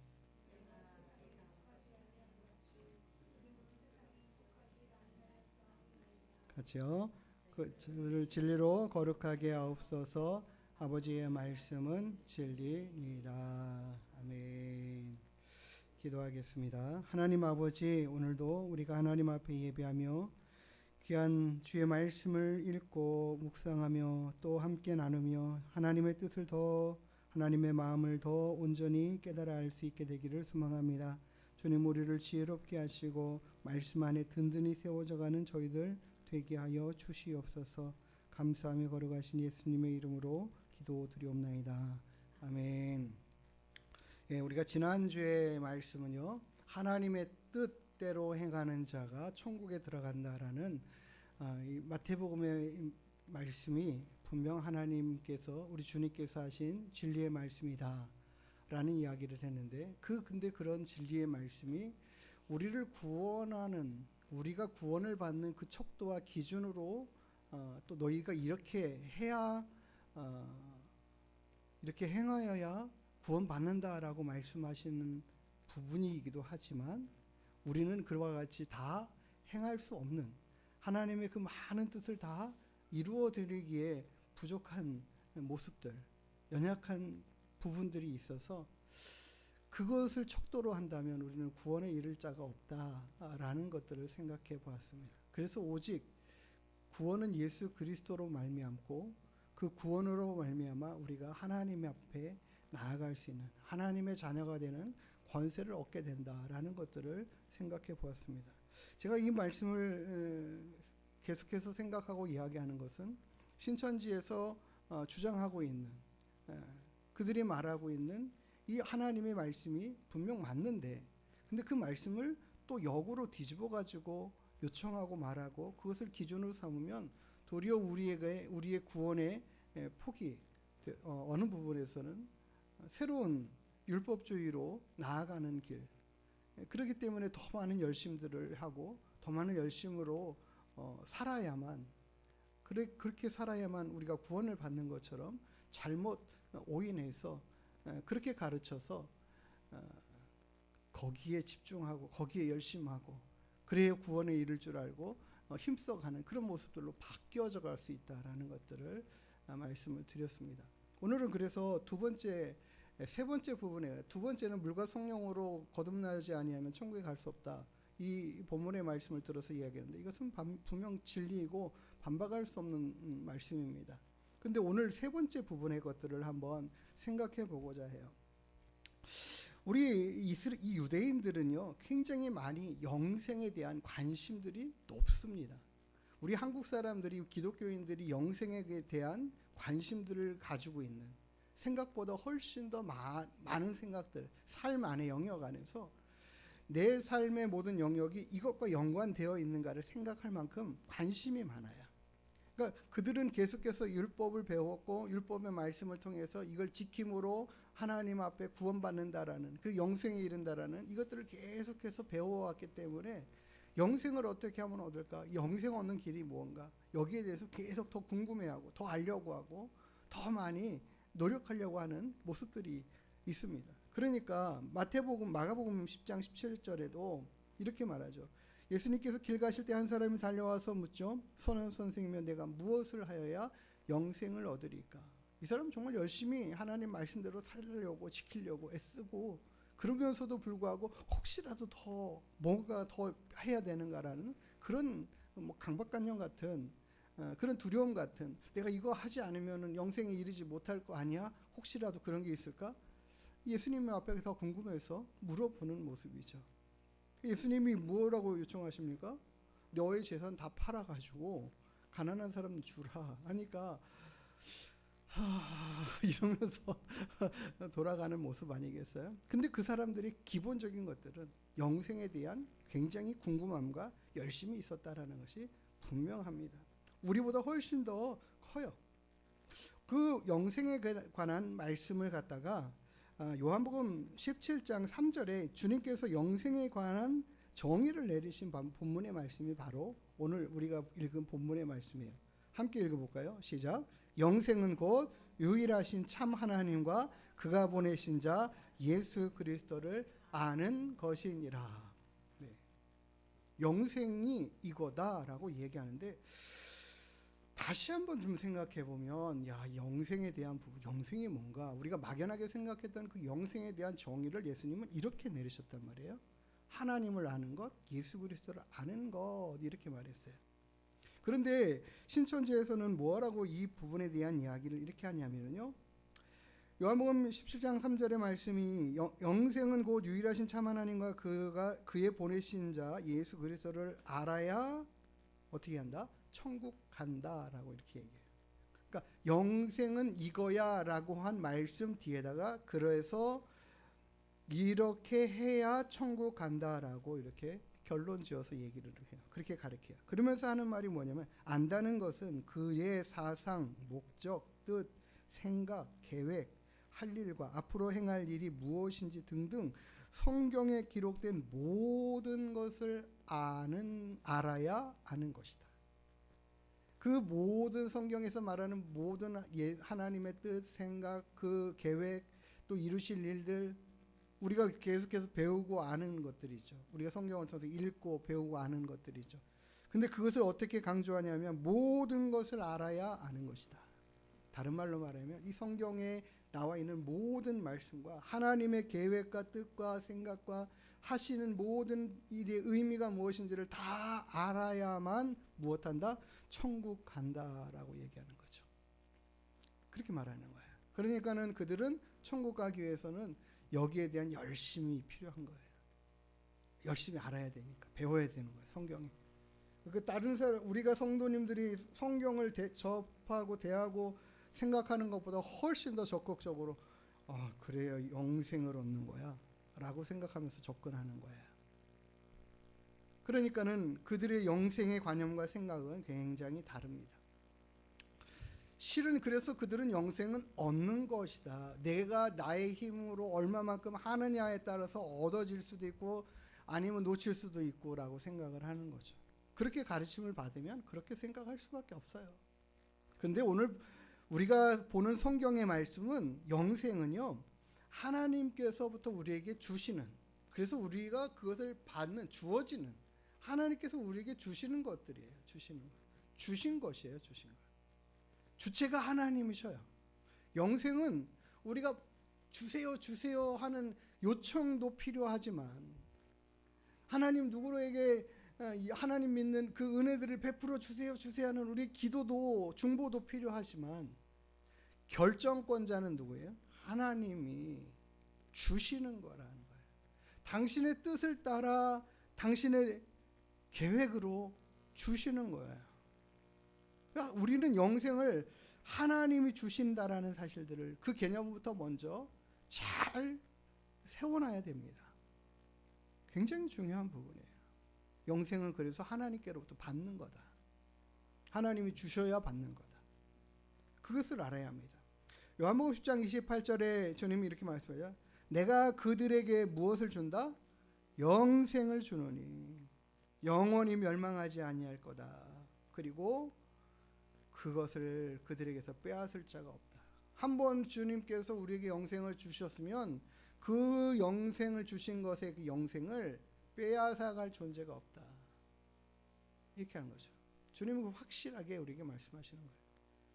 같이요. 그를 진리로 거룩하게 하옵소서. 아버지의 말씀은 진리니이다. 아멘. 기도하겠습니다. 하나님 아버지, 오늘도 우리가 하나님 앞에 예배하며 귀한 주의 말씀을 읽고 묵상하며 또 함께 나누며 하나님의 뜻을 더 하나님의 마음을 더 온전히 깨달아 알 수 있게 되기를 소망합니다. 주님 우리를 지혜롭게 하시고 말씀 안에 든든히 세워져가는 저희들 되게 하여 주시옵소서. 감사하며 걸어가신 예수님의 이름으로 기도드리옵나이다. 아멘. 예, 우리가 지난주의 말씀은요 하나님의 뜻대로 행하는 자가 천국에 들어간다라는 이 마태복음의 말씀이 분명 하나님께서 우리 주님께서 하신 진리의 말씀이다라는 이야기를 했는데 근데 그런 진리의 말씀이 우리를 구원하는 우리가 구원을 받는 그 척도와 기준으로 또 너희가 이렇게 해야 이렇게 행하여야 구원받는다라고 말씀하시는 부분이기도 하지만 우리는 그와 같이 다 행할 수 없는 하나님의 그 많은 뜻을 다 이루어 드리기에 부족한 모습들, 연약한 부분들이 있어서 그것을 척도로 한다면 우리는 구원에 이를 자가 없다라는 것들을 생각해 보았습니다. 그래서 오직 구원은 예수 그리스도로 말미암고 그 구원으로 말미암아 우리가 하나님 앞에 나아갈 수 있는 하나님의 자녀가 되는 권세를 얻게 된다라는 것들을 생각해 보았습니다. 제가 이 말씀을 계속해서 생각하고 이야기하는 것은 신천지에서 주장하고 있는 그들이 말하고 있는 이 하나님의 말씀이 분명 맞는데 근데 그 말씀을 또 역으로 뒤집어 가지고 요청하고 말하고 그것을 기준으로 삼으면 도리어 우리의 구원의 폭이 어느 부분에서는 새로운 율법주의로 나아가는 길 그렇기 때문에 더 많은 열심들을 하고 더 많은 열심으로 살아야만 그렇게 살아야만 우리가 구원을 받는 것처럼 잘못 오인해서 그렇게 가르쳐서 거기에 집중하고 거기에 열심하고 그래야 구원에 이를 줄 알고 힘써가는 그런 모습들로 바뀌어져 갈 수 있다라는 것들을 말씀을 드렸습니다. 오늘은 그래서 세 번째 부분에 두 번째는 물과 성령으로 거듭나지 아니하면 천국에 갈 수 없다. 이 본문의 말씀을 들어서 이야기하는데 이것은 분명 진리이고 반박할 수 없는 말씀입니다. 근데 오늘 세 번째 부분의 것들을 한번 생각해 보고자 해요. 우리 이 유대인들은요 굉장히 많이 영생에 대한 관심들이 높습니다. 우리 한국 사람들이 기독교인들이 영생에 대한 관심들을 가지고 있는 생각보다 훨씬 더 많은 생각들 삶 안의 영역 안에서 내 삶의 모든 영역이 이것과 연관되어 있는가를 생각할 만큼 관심이 많아요. 그러니까 그들은 계속해서 율법을 배웠고 율법의 말씀을 통해서 이걸 지킴으로 하나님 앞에 구원받는다라는 그 영생에 이른다라는 이것들을 계속해서 배워왔기 때문에 영생을 어떻게 하면 얻을까? 영생 얻는 길이 무언가? 여기에 대해서 계속 더 궁금해하고 더 알려고 하고 더 많이 노력하려고 하는 모습들이 있습니다. 그러니까 마가복음 10장 17절에도 이렇게 말하죠. 예수님께서 길 가실 때 한 사람이 달려와서 묻죠. 선생님이여 내가 무엇을 하여야 영생을 얻으리까? 이 사람은 정말 열심히 하나님 말씀대로 살려고 지키려고 애쓰고 그러면서도 불구하고 혹시라도 뭔가 더 해야 되는가라는 그런 강박관념 같은 그런 두려움 같은 내가 이거 하지 않으면 영생에 이르지 못할 거 아니야? 혹시라도 그런 게 있을까? 예수님 앞에 더 궁금해서 물어보는 모습이죠. 예수님이 뭐라고 요청하십니까? 너의 재산 다 팔아가지고 가난한 사람 주라 하니까 이러면서 돌아가는 모습 아니겠어요? 근데 그 사람들이 기본적인 것들은 영생에 대한 굉장히 궁금함과 열심이 있었다라는 것이 분명합니다. 우리보다 훨씬 더 커요. 그 영생에 관한 말씀을 갖다가 요한복음 17장 3절에 주님께서 영생에 관한 정의를 내리신 본문의 말씀이 바로 오늘 우리가 읽은 본문의 말씀이에요. 함께 읽어볼까요? 시작. 영생은 곧 유일하신 참 하나님과 그가 보내신 자 예수 그리스도를 아는 것이니라. 네. 영생이 이거다라고 얘기하는데 다시 한번 좀 생각해 보면 영생에 대한 부분, 영생이 뭔가 우리가 막연하게 생각했던 그 영생에 대한 정의를 예수님은 이렇게 내리셨단 말이에요. 하나님을 아는 것, 예수 그리스도를 아는 것 이렇게 말했어요. 그런데 신천지에서는 뭐라고 이 부분에 대한 이야기를 이렇게 하냐면요. 요한복음 17장 3절의 말씀이 영생은 곧 유일하신 참 하나님과 그의 보내신 자 예수 그리스도를 알아야 어떻게 한다? 천국 간다라고 이렇게 얘기해요. 그러니까 영생은 이거야라고 한 말씀 뒤에다가 그래서 이렇게 해야 천국 간다라고 이렇게 결론 지어서 얘기를 해요. 그렇게 가르쳐요. 그러면서 하는 말이 뭐냐면 안다는 것은 그의 사상, 목적, 뜻, 생각, 계획, 할 일과 앞으로 행할 일이 무엇인지 등등 성경에 기록된 모든 것을 알아야 아는 것이다. 그 모든 성경에서 말하는 모든 하나님의 뜻, 생각, 그 계획, 또 이루실 일들 우리가 계속해서 배우고 아는 것들이죠. 우리가 성경을 통해서 읽고 배우고 아는 것들이죠. 근데 그것을 어떻게 강조하냐면 모든 것을 알아야 아는 것이다. 다른 말로 말하면 이 성경에 나와 있는 모든 말씀과 하나님의 계획과 뜻과 생각과 하시는 모든 일의 의미가 무엇인지를 다 알아야만 무엇한다? 천국 간다라고 얘기하는 거죠. 그렇게 말하는 거예요. 그러니까는 그들은 천국 가기 위해서는 여기에 대한 열심이 필요한 거예요. 열심히 알아야 되니까 배워야 되는 거예요. 성경이. 그 다른 사람 우리가 성도님들이 성경을 접하고 대하고 생각하는 것보다 훨씬 더 적극적으로 그래요 영생을 얻는 거야 라고 생각하면서 접근하는 거예요. 그러니까는 그들의 영생의 관념과 생각은 굉장히 다릅니다. 실은 그래서 그들은 영생은 얻는 것이다. 내가 나의 힘으로 얼마만큼 하느냐에 따라서 얻어질 수도 있고 아니면 놓칠 수도 있고 라고 생각을 하는 거죠. 그렇게 가르침을 받으면 그렇게 생각할 수밖에 없어요. 근데 오늘 우리가 보는 성경의 말씀은 영생은요 하나님께서부터 우리에게 주시는, 그래서 우리가 그것을 받는, 주어지는, 하나님께서 우리에게 주시는 것들이에요. 주신 것이에요. 주신 것. 주체가 하나님이셔요. 영생은 우리가 주세요 하는 요청도 필요하지만 하나님 누구에게 하나님 믿는 그 은혜들을 베풀어 주세요 하는 우리 기도도 중보도 필요하지만 결정권자는 누구예요? 하나님이 주시는 거라는 거예요. 당신의 뜻을 따라 당신의 계획으로 주시는 거예요. 그러니까 우리는 영생을 하나님이 주신다라는 사실들을 그 개념부터 먼저 잘 세워놔야 됩니다. 굉장히 중요한 부분이에요. 영생은 그래서 하나님께로부터 받는 거다. 하나님이 주셔야 받는 거다. 그것을 알아야 합니다. 요한복음 10장 28절에 주님이 이렇게 말씀하죠. 내가 그들에게 무엇을 준다? 영생을 주노니 영원히 멸망하지 아니할 거다. 그리고 그것을 그들에게서 빼앗을 자가 없다. 한번 주님께서 우리에게 영생을 주셨으면 그 영생을 주신 것의 그 영생을 빼앗아갈 존재가 없다. 이렇게 하는 거죠. 주님은 확실하게 우리에게 말씀하시는 거예요.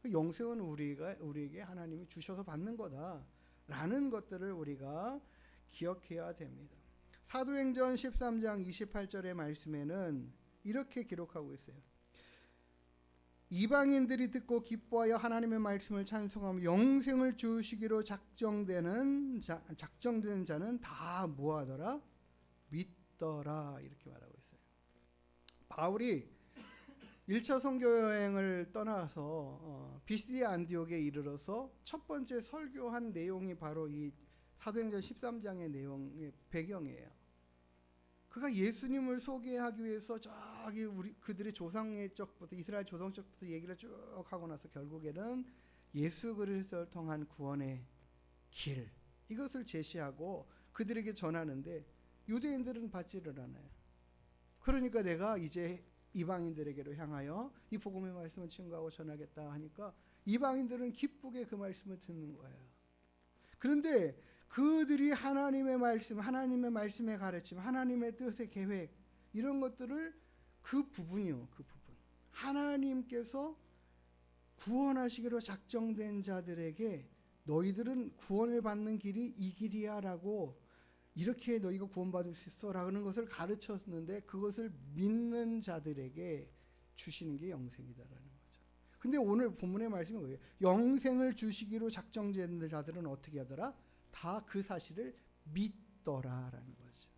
그 영생은 우리에게 하나님이 주셔서 받는 거다라는 것들을 우리가 기억해야 됩니다. 사도행전 13장 28절의 말씀에는 이렇게 기록하고 있어요. 이방인들이 듣고 기뻐하여 하나님의 말씀을 찬송하며 영생을 주시기로 작정된 자는 다 뭐하더라? 믿더라. 이렇게 말하고 있어요. 바울이 1차 선교 여행을 떠나서 비시디아 안디옥에 이르러서 첫 번째 설교한 내용이 바로 이 사도행전 13장의 내용의 배경이에요. 그가 예수님을 소개하기 위해서 저기 그들의 조상의 쪽부터 이스라엘 조상 쪽부터 얘기를 쭉 하고 나서 결국에는 예수 그리스도를 통한 구원의 길 이것을 제시하고 그들에게 전하는데 유대인들은 받지를 않아요. 그러니까 내가 이제 이방인들에게로 향하여 이 복음의 말씀을 증거하고 전하겠다 하니까 이방인들은 기쁘게 그 말씀을 듣는 거예요. 그런데 그들이 하나님의 말씀, 하나님의 말씀의 가르침, 하나님의 뜻의 계획 이런 것들을 그 부분 하나님께서 구원하시기로 작정된 자들에게 너희들은 구원을 받는 길이 이 길이야 라고 이렇게 너희가 구원받을 수 있어 라는 것을 가르쳤는데 그것을 믿는 자들에게 주시는 게 영생이다라는 거죠. 근데 오늘 본문의 말씀은 뭐예요? 영생을 주시기로 작정된 자들은 어떻게 하더라? 다 그 사실을 믿더라라는 거죠.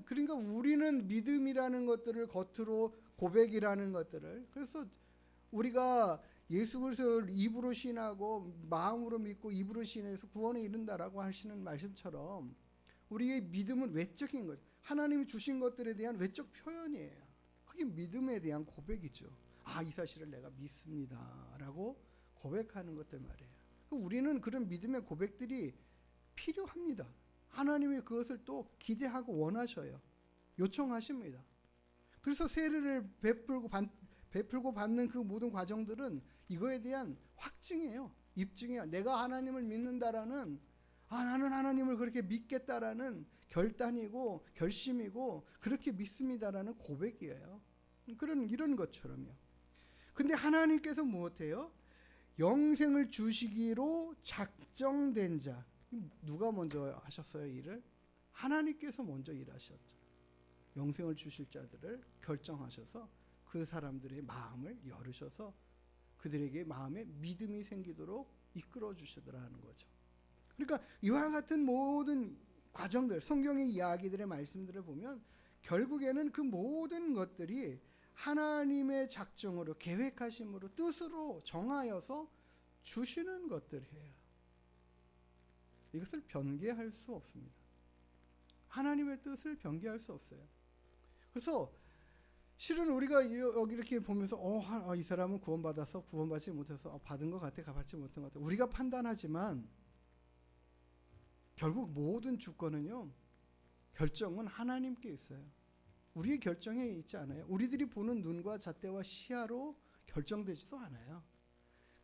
그러니까 우리는 믿음이라는 것들을 겉으로 고백이라는 것들을 그래서 우리가 예수 그리스도를 입으로 신하고 마음으로 믿고 입으로 신해서 구원에 이른다라고 하시는 말씀처럼 우리의 믿음은 외적인 거죠. 하나님이 주신 것들에 대한 외적 표현이에요. 그게 믿음에 대한 고백이죠. 아, 이 사실을 내가 믿습니다 라고 고백하는 것들 말이에요. 우리는 그런 믿음의 고백들이 필요합니다. 하나님이 그것을 또 기대하고 원하셔요. 요청하십니다. 그래서 세례를 베풀고 받는 그 모든 과정들은 이거에 대한 확증이에요. 입증이에요. 내가 하나님을 믿는다라는, 나는 하나님을 그렇게 믿겠다라는 결단이고 결심이고 그렇게 믿습니다라는 고백이에요. 이런 것처럼요. 근데 하나님께서 무엇해요? 영생을 주시기로 작정된 자. 누가 먼저 하셨어요, 일을? 하나님께서 먼저 일하셨죠. 영생을 주실 자들을 결정하셔서 그 사람들의 마음을 열으셔서 그들에게 마음에 믿음이 생기도록 이끌어 주시더라는 거죠. 그러니까 이와 같은 모든 과정들, 성경의 이야기들의 말씀들을 보면 결국에는 그 모든 것들이 하나님의 작정으로, 계획하심으로, 뜻으로 정하여서 주시는 것들이에요. 이것을 변개할 수 없습니다. 하나님의 뜻을 변개할 수 없어요. 그래서 실은 우리가 여기 이렇게 보면서 이 사람은 구원받아서 구원받지 못해서 받은 것 같아, 받지 못한 것 같아. 우리가 판단하지만 결국 모든 주권은요, 결정은 하나님께 있어요. 우리의 결정에 있지 않아요. 우리들이 보는 눈과 잣대와 시야로 결정되지도 않아요.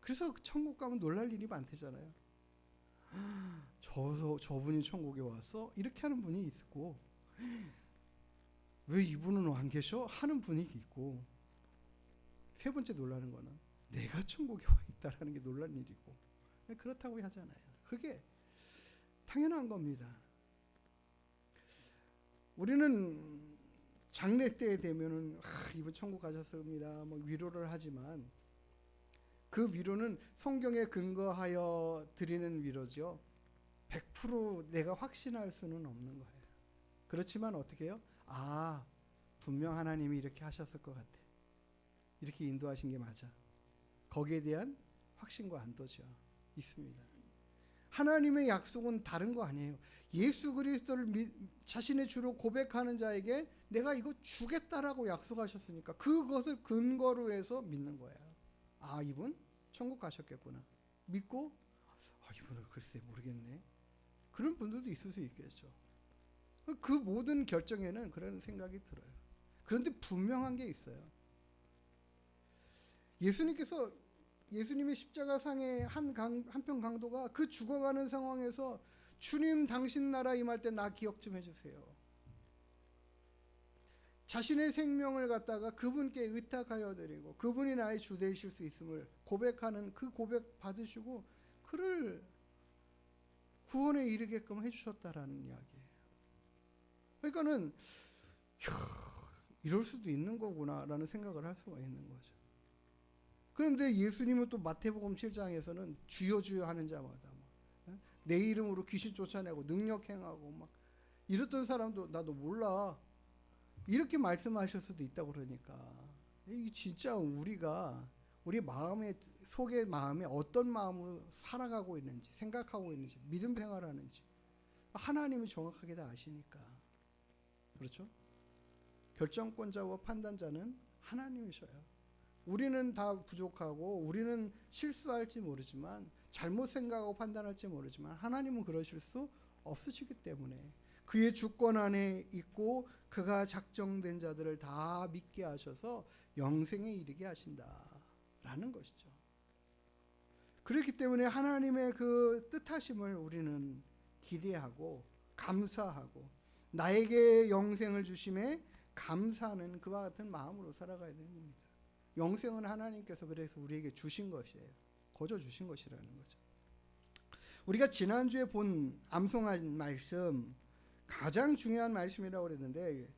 그래서 천국 가면 놀랄 일이 많대잖아요. 저분이 천국에 왔어? 이렇게 하는 분이 있고, 왜 이분은 안 계셔? 하는 분이 있고, 세 번째 놀라는 거는 내가 천국에 와 있다라는 게 놀란 일이고, 그렇다고 하잖아요. 그게 당연한 겁니다. 우리는 장례 때 되면은 이분 천국 가셨습니다 뭐 위로를 하지만 그 위로는 성경에 근거하여 드리는 위로죠. 100% 내가 확신할 수는 없는 거예요. 그렇지만 어떻게 해요? 분명 하나님이 이렇게 하셨을 것 같아. 이렇게 인도하신 게 맞아. 거기에 대한 확신과 안도죠. 있습니다. 하나님의 약속은 다른 거 아니에요. 예수 그리스도를 자신의 주로 고백하는 자에게 내가 이거 주겠다라고 약속하셨으니까 그것을 근거로 해서 믿는 거예요. 이분 천국 가셨겠구나. 믿고 이분을 글쎄 모르겠네. 그런 분들도 있을 수 있겠죠. 그 모든 결정에는 그런 생각이 들어요. 그런데 분명한 게 있어요. 예수님의 십자가상의 한편 강도가 그 죽어가는 상황에서 주님 당신 나라 임할 때 나 기억 좀 해주세요. 자신의 생명을 갖다가 그분께 의탁하여 드리고 그분이 나의 주 되실 수 있음을 고백하는 그 고백 받으시고 그를 구원에 이르게끔 해주셨다라는 이야기예요. 그러니까는 이럴 수도 있는 거구나라는 생각을 할 수가 있는 거죠. 그런데 예수님은 또 마태복음 7장에서는 주여 주여 하는 자마다 내 이름으로 귀신 쫓아내고 능력 행하고 막 이랬던 사람도 나도 몰라 이렇게 말씀하실 수도 있다고. 그러니까 이게 진짜 우리 마음의 속의 마음에 어떤 마음으로 살아가고 있는지 생각하고 있는지 믿음 생활하는지 하나님이 정확하게 다 아시니까. 그렇죠? 결정권자와 판단자는 하나님이셔요. 우리는 다 부족하고 우리는 실수할지 모르지만 잘못 생각하고 판단할지 모르지만 하나님은 그러실 수 없으시기 때문에 그의 주권 안에 있고 그가 작정된 자들을 다 믿게 하셔서 영생에 이르게 하신다라는 것이죠. 그렇기 때문에 하나님의 그 뜻하심을 우리는 기대하고 감사하고 나에게 영생을 주심에 감사하는 그와 같은 마음으로 살아가야 되는 겁니다. 영생은 하나님께서 그래서 우리에게 주신 것이에요. 거저 주신 것이라는 거죠. 우리가 지난주에 본 암송한 말씀 가장 중요한 말씀이라고 그랬는데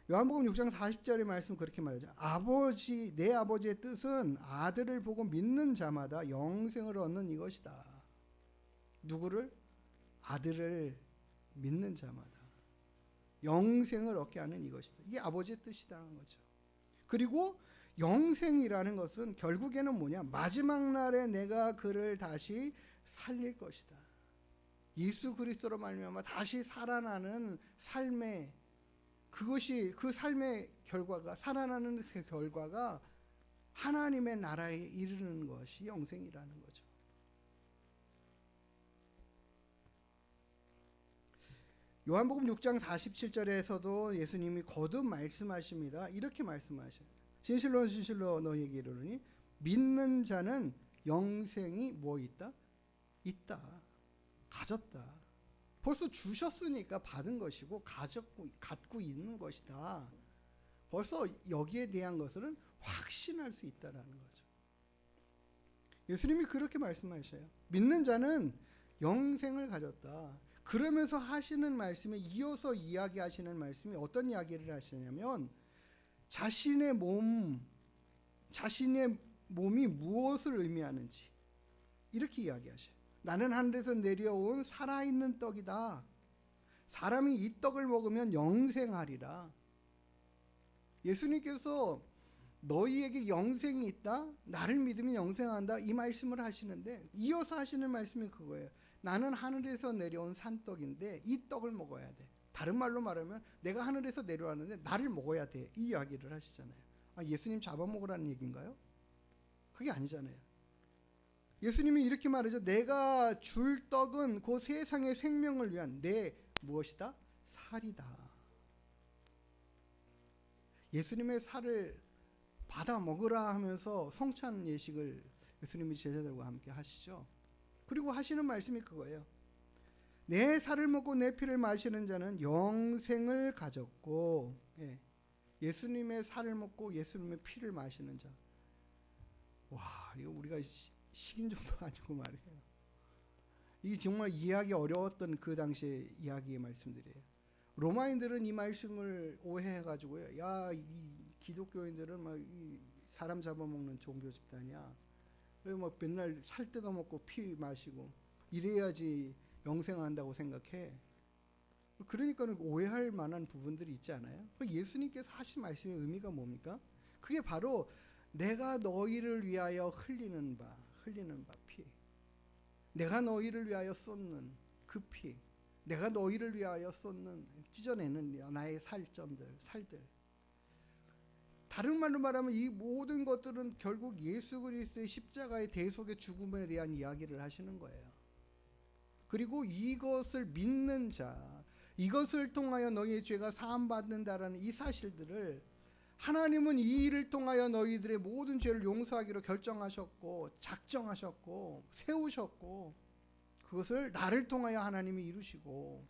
요한복음 6장 40절의 말씀 그렇게 말하죠. 내 아버지의 뜻은 아들을 보고 믿는 자마다 영생을 얻는 이것이다. 누구를? 아들을 믿는 자마다 영생을 얻게 하는 이것이다. 이게 아버지의 뜻이라는 거죠. 그리고 영생이라는 것은 결국에는 뭐냐? 마지막 날에 내가 그를 다시 살릴 것이다. 예수 그리스도로 말미암아 다시 살아나는 삶의 그것이 그 삶의 결과가 살아나는 그 결과가 하나님의 나라에 이르는 것이 영생이라는 거죠. 요한복음 6장 47절에서도 예수님이 거듭 말씀하십니다. 이렇게 말씀하셔요. 진실로 진실로 너희에게 이르노니 믿는 자는 영생이 뭐 있다? 있다. 가졌다. 벌써 주셨으니까 받은 것이고 갖고 있는 것이다. 벌써 여기에 대한 것은 확신할 수 있다라는 거죠. 예수님이 그렇게 말씀하셔요. 믿는 자는 영생을 가졌다. 그러면서 하시는 말씀에 이어서 이야기하시는 말씀이 어떤 이야기를 하시냐면 자신의 몸이 무엇을 의미하는지 이렇게 이야기하셔요. 나는 하늘에서 내려온 살아있는 떡이다. 사람이 이 떡을 먹으면 영생하리라. 예수님께서 너희에게 영생이 있다. 나를 믿으면 영생한다. 이 말씀을 하시는데 이어서 하시는 말씀이 그거예요. 나는 하늘에서 내려온 산떡인데 이 떡을 먹어야 돼. 다른 말로 말하면 내가 하늘에서 내려왔는데 나를 먹어야 돼. 이 이야기를 하시잖아요. 예수님 잡아먹으라는 얘기인가요? 그게 아니잖아요. 예수님이 이렇게 말하죠. 내가 줄 떡은 그 세상의 생명을 위한 내 무엇이다? 살이다. 예수님의 살을 받아 먹으라 하면서 성찬 예식을 예수님이 제자들과 함께 하시죠. 그리고 하시는 말씀이 그거예요. 내 살을 먹고 내 피를 마시는 자는 영생을 가졌고, 예수님의 살을 먹고 예수님의 피를 마시는 자. 와, 이거 우리가 식인 정도 아니고 말이에요. 이게 정말 이해하기 어려웠던 그 당시의 이야기의 말씀들이에요. 로마인들은 이 말씀을 오해해가지고요. 야, 이 기독교인들은 막 이 사람 잡아먹는 종교 집단이야. 그래서 막 맨날 살 뜯어먹고 피 마시고 이래야지 영생한다고 생각해. 그러니까 오해할 만한 부분들이 있지 않아요? 예수님께서 하신 말씀의 의미가 뭡니까? 그게 바로 내가 너희를 위하여 흘리는 바 피, 내가 너희를 위하여 쏟는 그 피, 내가 너희를 위하여 쏟는 찢어내는 나의 살들. 다른 말로 말하면 이 모든 것들은 결국 예수 그리스도의 십자가의 대속의 죽음에 대한 이야기를 하시는 거예요. 그리고 이것을 믿는 자, 이것을 통하여 너희의 죄가 사함받는다라는 이 사실들을 하나님은 이 일을 통하여 너희들의 모든 죄를 용서하기로 결정하셨고 작정하셨고 세우셨고 그것을 나를 통하여 하나님이 이루시고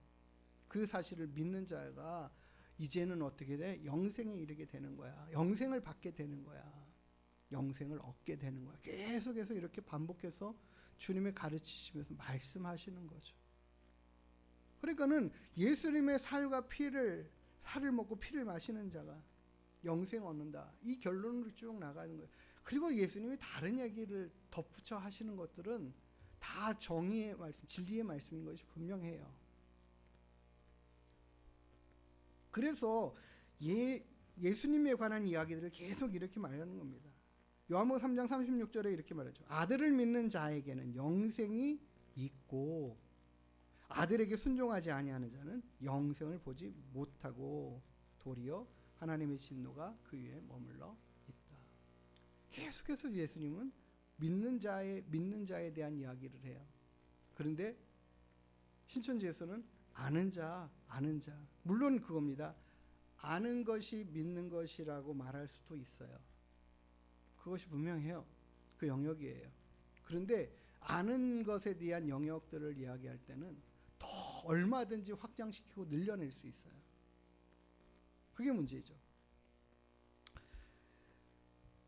그 사실을 믿는 자가 이제는 어떻게 돼? 영생에 이르게 되는 거야. 영생을 받게 되는 거야. 영생을 얻게 되는 거야. 계속해서 이렇게 반복해서 주님의 가르치시면서 말씀하시는 거죠. 그러니까는 예수님의 살과 살을 먹고 피를 마시는 자가 영생 얻는다. 이 결론으로 쭉 나가는 거예요. 그리고 예수님이 다른 얘기를 덧붙여 하시는 것들은 다 정의의 말씀, 진리의 말씀인 것이 분명해요. 그래서 예수님에 관한 이야기들을 계속 이렇게 말하는 겁니다. 요한복음 3장 36절에 이렇게 말하죠. 아들을 믿는 자에게는 영생이 있고 아들에게 순종하지 아니하는 자는 영생을 보지 못하고 도리어 하나님의 진노가 그 위에 머물러 있다. 계속해서 예수님은 믿는 자에 대한 이야기를 해요. 그런데 신천지에서는 아는 자. 물론 그겁니다. 아는 것이 믿는 것이라고 말할 수도 있어요. 그것이 분명해요. 그 영역이에요. 그런데 아는 것에 대한 영역들을 이야기할 때는 더 얼마든지 확장시키고 늘려낼 수 있어요. 그게 문제죠.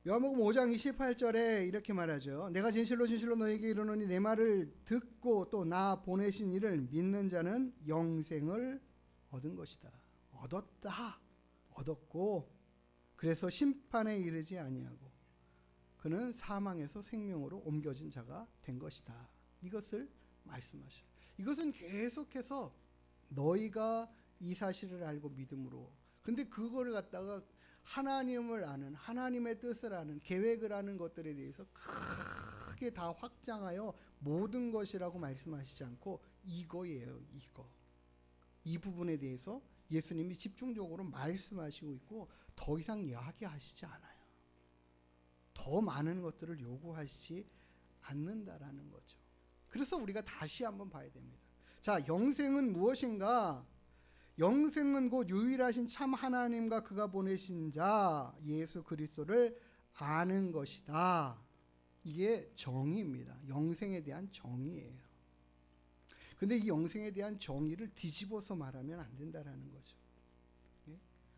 요한복음 5장 28절에 이렇게 말하죠. 내가 진실로 너에게 이르노니 내 말을 듣고 또 나 보내신 이를 믿는 자는 영생을 얻은 것이다. 얻었고 그래서 심판에 이르지 아니하고 그는 사망에서 생명으로 옮겨진 자가 된 것이다. 이것을 말씀하셔요. 이것은 계속해서 너희가 이 사실을 알고 믿음으로 근데 그거를 갖다가 하나님을 아는 하나님의 뜻을 아는 계획을 아는 것들에 대해서 크게 다 확장하여 모든 것이라고 말씀하시지 않고 이거예요. 이 부분에 대해서 예수님이 집중적으로 말씀하시고 있고 더 이상 이야기하시지 않아요. 더 많은 것들을 요구하시지 않는다라는 거죠. 그래서 우리가 다시 한번 봐야 됩니다. 자, 영생은 무엇인가? 영생은 곧 유일하신 참 하나님과 그가 보내신 자 예수 그리스도를 아는 것이다. 이게 정의입니다. 영생에 대한 정의예요. 근데 이 영생에 대한 정의를 뒤집어서 말하면 안 된다라는 거죠.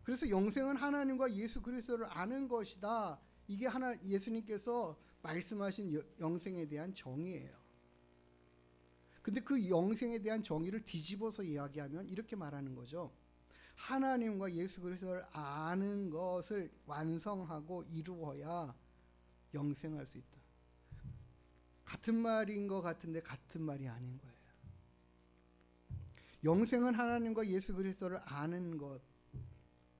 그래서 영생은 하나님과 예수 그리스도를 아는 것이다. 이게 예수님께서 말씀하신 영생에 대한 정의예요. 근데 그 영생에 대한 정의를 뒤집어서 이야기하면 이렇게 말하는 거죠. 하나님과 예수 그리스도를 아는 것을 완성하고 이루어야 영생할 수 있다. 같은 말인 것 같은데 같은 말이 아닌 거예요. 영생은 하나님과 예수 그리스도를 아는 것,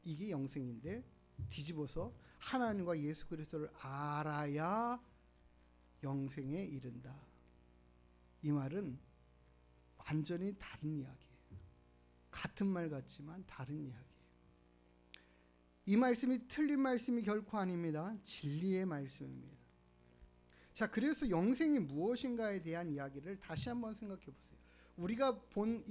이게 영생인데 뒤집어서 하나님과 예수 그리스도를 알아야 영생에 이른다. 이 말은 완전히 다른 이야기예요. 같은 말 같지만 다른 이야기예요. 이 말씀이 틀린 말씀이 결코 아닙니다. 진리의 말씀입니다. 자, 그래서 영생이 무엇인가에 대한 이야기를 다시 한번 생각해 보세요. 우리가 본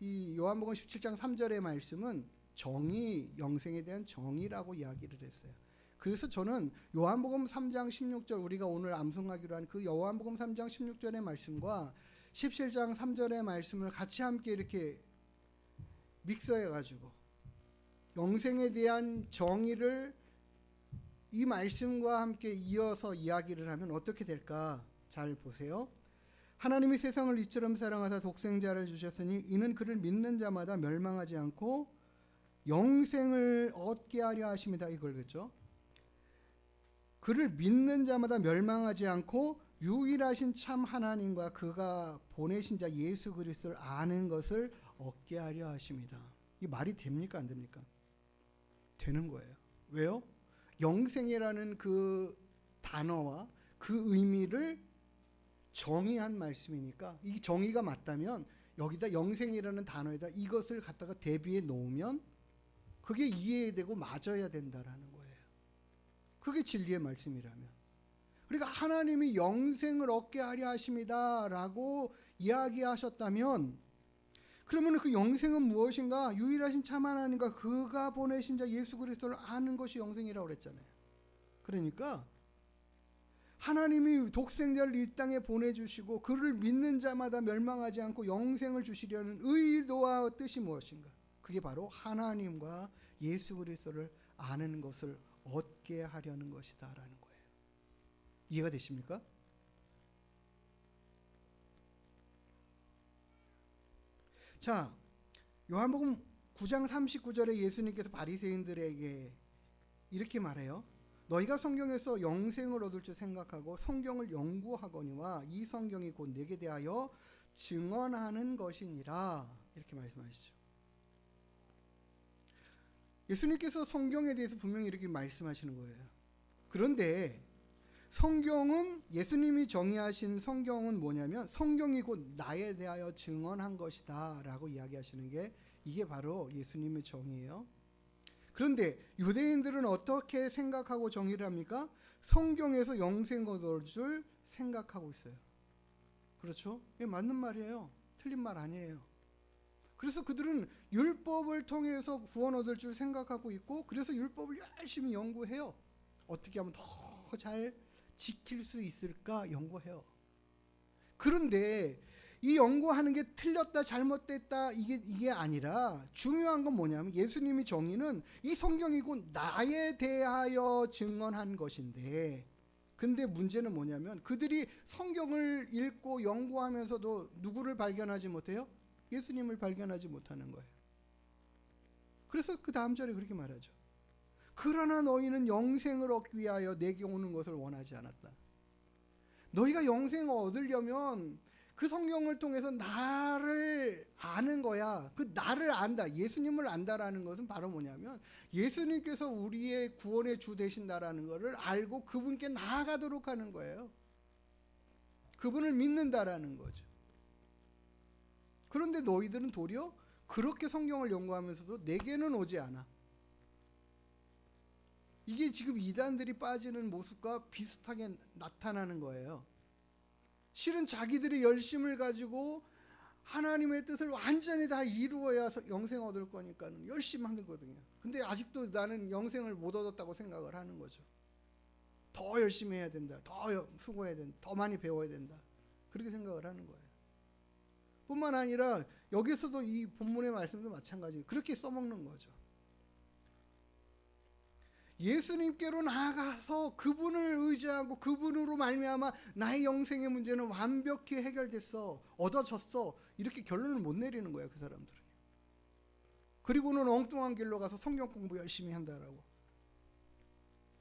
이 요한복음 17장 3절의 말씀은 정의, 영생에 대한 정의라고 이야기를 했어요. 그래서 저는 요한복음 3장 16절, 우리가 오늘 암송하기로 한 그 요한복음 3장 16절의 말씀과 17장 3절의 말씀을 같이 함께 이렇게 믹서해 가지고 영생에 대한 정의를 이 말씀과 함께 이어서 이야기를 하면 어떻게 될까? 잘 보세요. 하나님이 세상을 이처럼 사랑하사 독생자를 주셨으니 이는 그를 믿는 자마다 멸망하지 않고 영생을 얻게 하려 하심이다. 이걸겠죠. 그를 믿는 자마다 멸망하지 않고 유일하신 참 하나님과 그가 보내신 자 예수 그리스도를 아는 것을 얻게 하려 하심이다. 이 말이 됩니까? 안 됩니까? 되는 거예요. 왜요? 영생이라는 그 단어와 그 의미를 정의한 말씀이니까, 이 정의가 맞다면 여기다 영생이라는 단어에다 이것을 갖다가 대비해 놓으면 그게 이해되고 맞아야 된다라는 거예요. 그게 진리의 말씀이라면. 그러니까 하나님이 영생을 얻게 하려 하십니다 라고 이야기하셨다면, 그러면 그 영생은 무엇인가? 유일하신 참 하나님과 그가 보내신 자 예수 그리스도를 아는 것이 영생이라고 그랬잖아요. 그러니까 하나님이 독생자를 이 땅에 보내주시고 그를 믿는 자마다 멸망하지 않고 영생을 주시려는 의도와 뜻이 무엇인가? 그게 바로 하나님과 예수 그리스도를 아는 것을 얻게 하려는 것이다 라는 거예요. 이해가 되십니까? 자, 요한복음 9장 39절에 예수님께서 바리새인들에게 이렇게 말해요. 너희가 성경에서 영생을 얻을 줄 생각하고 성경을 연구하거니와 이 성경이 곧 내게 대하여 증언하는 것이니라. 이렇게 말씀하시죠. 예수님께서 성경에 대해서 분명히 이렇게 말씀하시는 거예요. 그런데 성경은, 예수님이 정의하신 성경은 뭐냐면 성경이 곧 나에 대하여 증언한 것이다 라고 이야기하시는 게, 이게 바로 예수님의 정의예요. 그런데 유대인들은 어떻게 생각하고 정의를 합니까? 성경에서 영생 얻을 줄 생각하고 있어요. 그렇죠? 이게 맞는 말이에요. 틀린 말 아니에요. 그래서 그들은 율법을 통해서 구원 얻을 줄 생각하고 있고, 그래서 율법을 열심히 연구해요. 어떻게 하면 더 잘 지킬 수 있을까 연구해요. 그런데 이 연구하는 게 틀렸다 잘못됐다 이게 아니라, 중요한 건 뭐냐면 예수님이 정의는 이 성경이 곧 나에 대하여 증언한 것인데, 근데 문제는 뭐냐면 그들이 성경을 읽고 연구하면서도 누구를 발견하지 못해요? 예수님을 발견하지 못하는 거예요. 그래서 그 다음 절에 그렇게 말하죠. 그러나 너희는 영생을 얻기 위하여 내게 오는 것을 원하지 않았다. 너희가 영생을 얻으려면 그 성경을 통해서 나를 아는 거야. 그 나를 안다, 예수님을 안다라는 것은 바로 뭐냐면 예수님께서 우리의 구원의 주 되신다라는 것을 알고 그분께 나아가도록 하는 거예요. 그분을 믿는다라는 거죠. 그런데 너희들은 도리어 그렇게 성경을 연구하면서도 내게는 오지 않아. 이게 지금 이단들이 빠지는 모습과 비슷하게 나타나는 거예요. 실은 자기들의 열심을 가지고 하나님의 뜻을 완전히 다 이루어야 영생 얻을 거니까는 열심히 하거든요. 근데 아직도 나는 영생을 못 얻었다고 생각을 하는 거죠. 더 열심히 해야 된다. 더 수고해야 된다. 더 많이 배워야 된다. 그렇게 생각을 하는 거예요. 뿐만 아니라 여기서도 이 본문의 말씀도 마찬가지예요. 그렇게 써먹는 거죠. 예수님께로 나아가서 그분을 의지하고 그분으로 말미암아 나의 영생의 문제는 완벽히 해결됐어, 얻어졌어, 이렇게 결론을 못 내리는 거예요, 그 사람들은. 그리고는 엉뚱한 길로 가서 성경 공부 열심히 한다라고.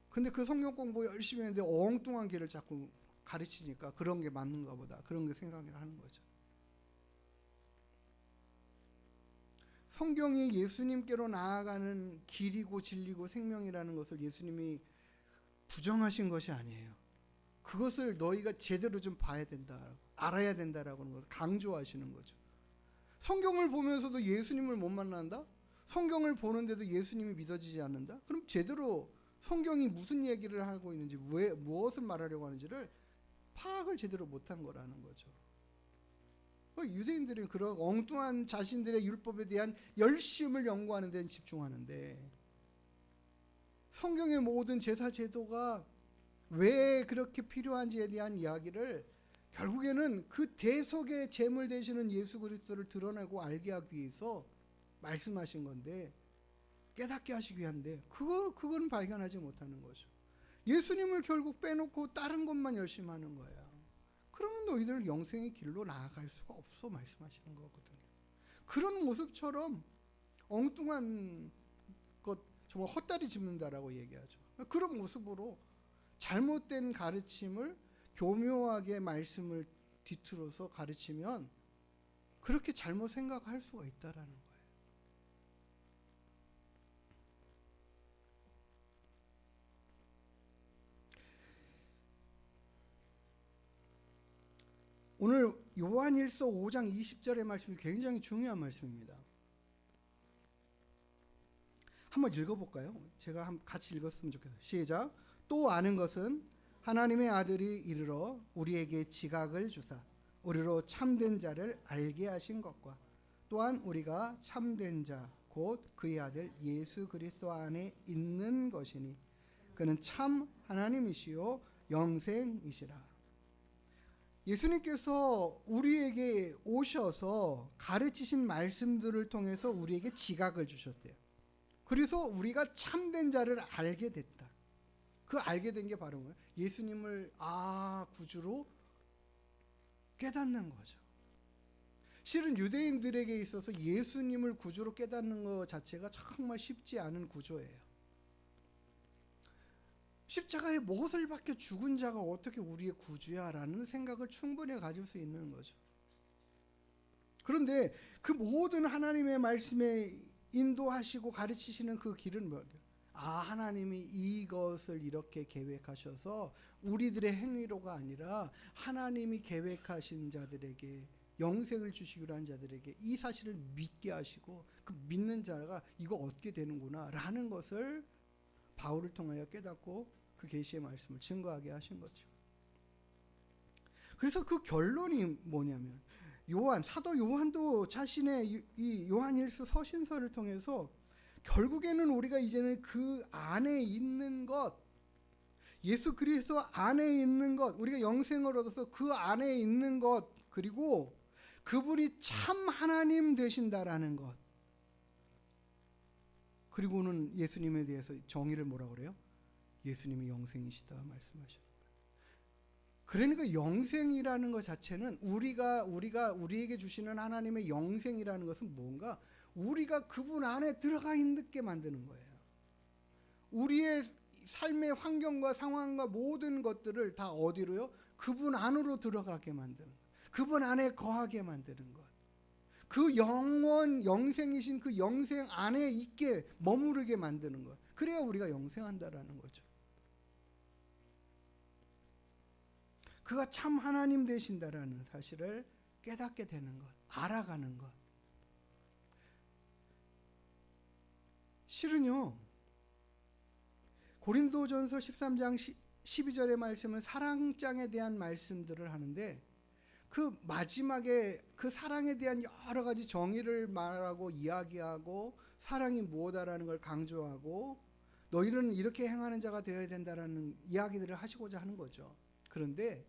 근데 그 성경 공부 열심히 했는데 엉뚱한 길을 자꾸 가르치니까 그런 게 맞는가 보다, 그런 게 생각을 하는 거죠. 성경이 예수님께로 나아가는 길이고 진리고 생명이라는 것을 예수님이 부정하신 것이 아니에요. 그것을 너희가 제대로 좀 봐야 된다, 알아야 된다라고 하는 것을 강조하시는 거죠. 성경을 보면서도 예수님을 못 만난다? 성경을 보는데도 예수님이 믿어지지 않는다? 그럼 제대로 성경이 무슨 얘기를 하고 있는지, 무엇을 말하려고 하는지를 파악을 제대로 못한 거라는 거죠. 유대인들은 그런 엉뚱한 자신들의 율법에 대한 열심을 연구하는 데는 집중하는데, 성경의 모든 제사 제도가 왜 그렇게 필요한지에 대한 이야기를 결국에는 그 대속의 제물 되시는 예수 그리스도를 드러내고 알게 하기 위해서 말씀하신 건데, 깨닫게 하시기 위한데 그건 발견하지 못하는 거죠. 예수님을 결국 빼놓고 다른 것만 열심히 하는 거예요. 그러면 너희들 영생의 길로 나아갈 수가 없어 말씀하시는 거거든요. 그런 모습처럼 엉뚱한 것, 정말 헛다리 짚는다라고 얘기하죠. 그런 모습으로 잘못된 가르침을 교묘하게 말씀을 뒤틀어서 가르치면 그렇게 잘못 생각할 수가 있다라는 거예요. 오늘 요한일서 5장 20절의 말씀이 굉장히 중요한 말씀입니다. 한번 읽어볼까요? 제가 같이 읽었으면 좋겠어요. 시작. 또 아는 것은 하나님의 아들이 이르러 우리에게 지각을 주사 우리로 참된 자를 알게 하신 것과 또한 우리가 참된 자 곧 그의 아들 예수 그리스도 안에 있는 것이니 그는 참 하나님이시요 영생이시라. 예수님께서 우리에게 오셔서 가르치신 말씀들을 통해서 우리에게 지각을 주셨대요. 그래서 우리가 참된 자를 알게 됐다. 그 알게 된 게 바로 뭐예요? 예수님을 구주로 깨닫는 거죠. 실은 유대인들에게 있어서 예수님을 구주로 깨닫는 것 자체가 정말 쉽지 않은 구조예요. 십자가에 못을 박혀 죽은 자가 어떻게 우리의 구주야? 라는 생각을 충분히 가질 수 있는 거죠. 그런데 그 모든 하나님의 말씀에 인도하시고 가르치시는 그 길은 뭐예요? 하나님이 이것을 이렇게 계획하셔서 우리들의 행위로가 아니라 하나님이 계획하신 자들에게 영생을 주시기로 한 자들에게 이 사실을 믿게 하시고 그 믿는 자가 이거 얻게 되는구나 라는 것을 바울을 통하여 깨닫고 그 계시의 말씀을 증거하게 하신 거죠. 그래서 그 결론이 뭐냐면 사도 요한도 자신의 이 요한일서 서신서를 통해서 결국에는 우리가 이제는 그 안에 있는 것, 예수 그리스도 안에 있는 것, 우리가 영생을 얻어서 그 안에 있는 것, 그리고 그분이 참 하나님 되신다라는 것, 그리고는 예수님에 대해서 정의를 뭐라 그래요? 예수님이 영생이시다 말씀하시는 거예요. 그러니까 영생이라는 것 자체는 우리에게 주시는 하나님의 영생이라는 것은 뭔가 우리가 그분 안에 들어가 있게 만드는 거예요. 우리의 삶의 환경과 상황과 모든 것들을 다 어디로요? 그분 안으로 들어가게 만드는 거예요. 그분 안에 거하게 만드는 것. 그 영생이신 그 영생 안에 있게 머무르게 만드는 것. 그래야 우리가 영생한다라는 거죠. 그가 참 하나님 되신다라는 사실을 깨닫게 되는 것. 알아가는 것. 실은요, 고린도전서 13장 12절의 말씀은 사랑장에 대한 말씀들을 하는데, 그 마지막에 그 사랑에 대한 여러 가지 정의를 말하고 이야기하고 사랑이 무엇이라는 걸 강조하고 너희는 이렇게 행하는 자가 되어야 된다라는 이야기들을 하시고자 하는 거죠. 그런데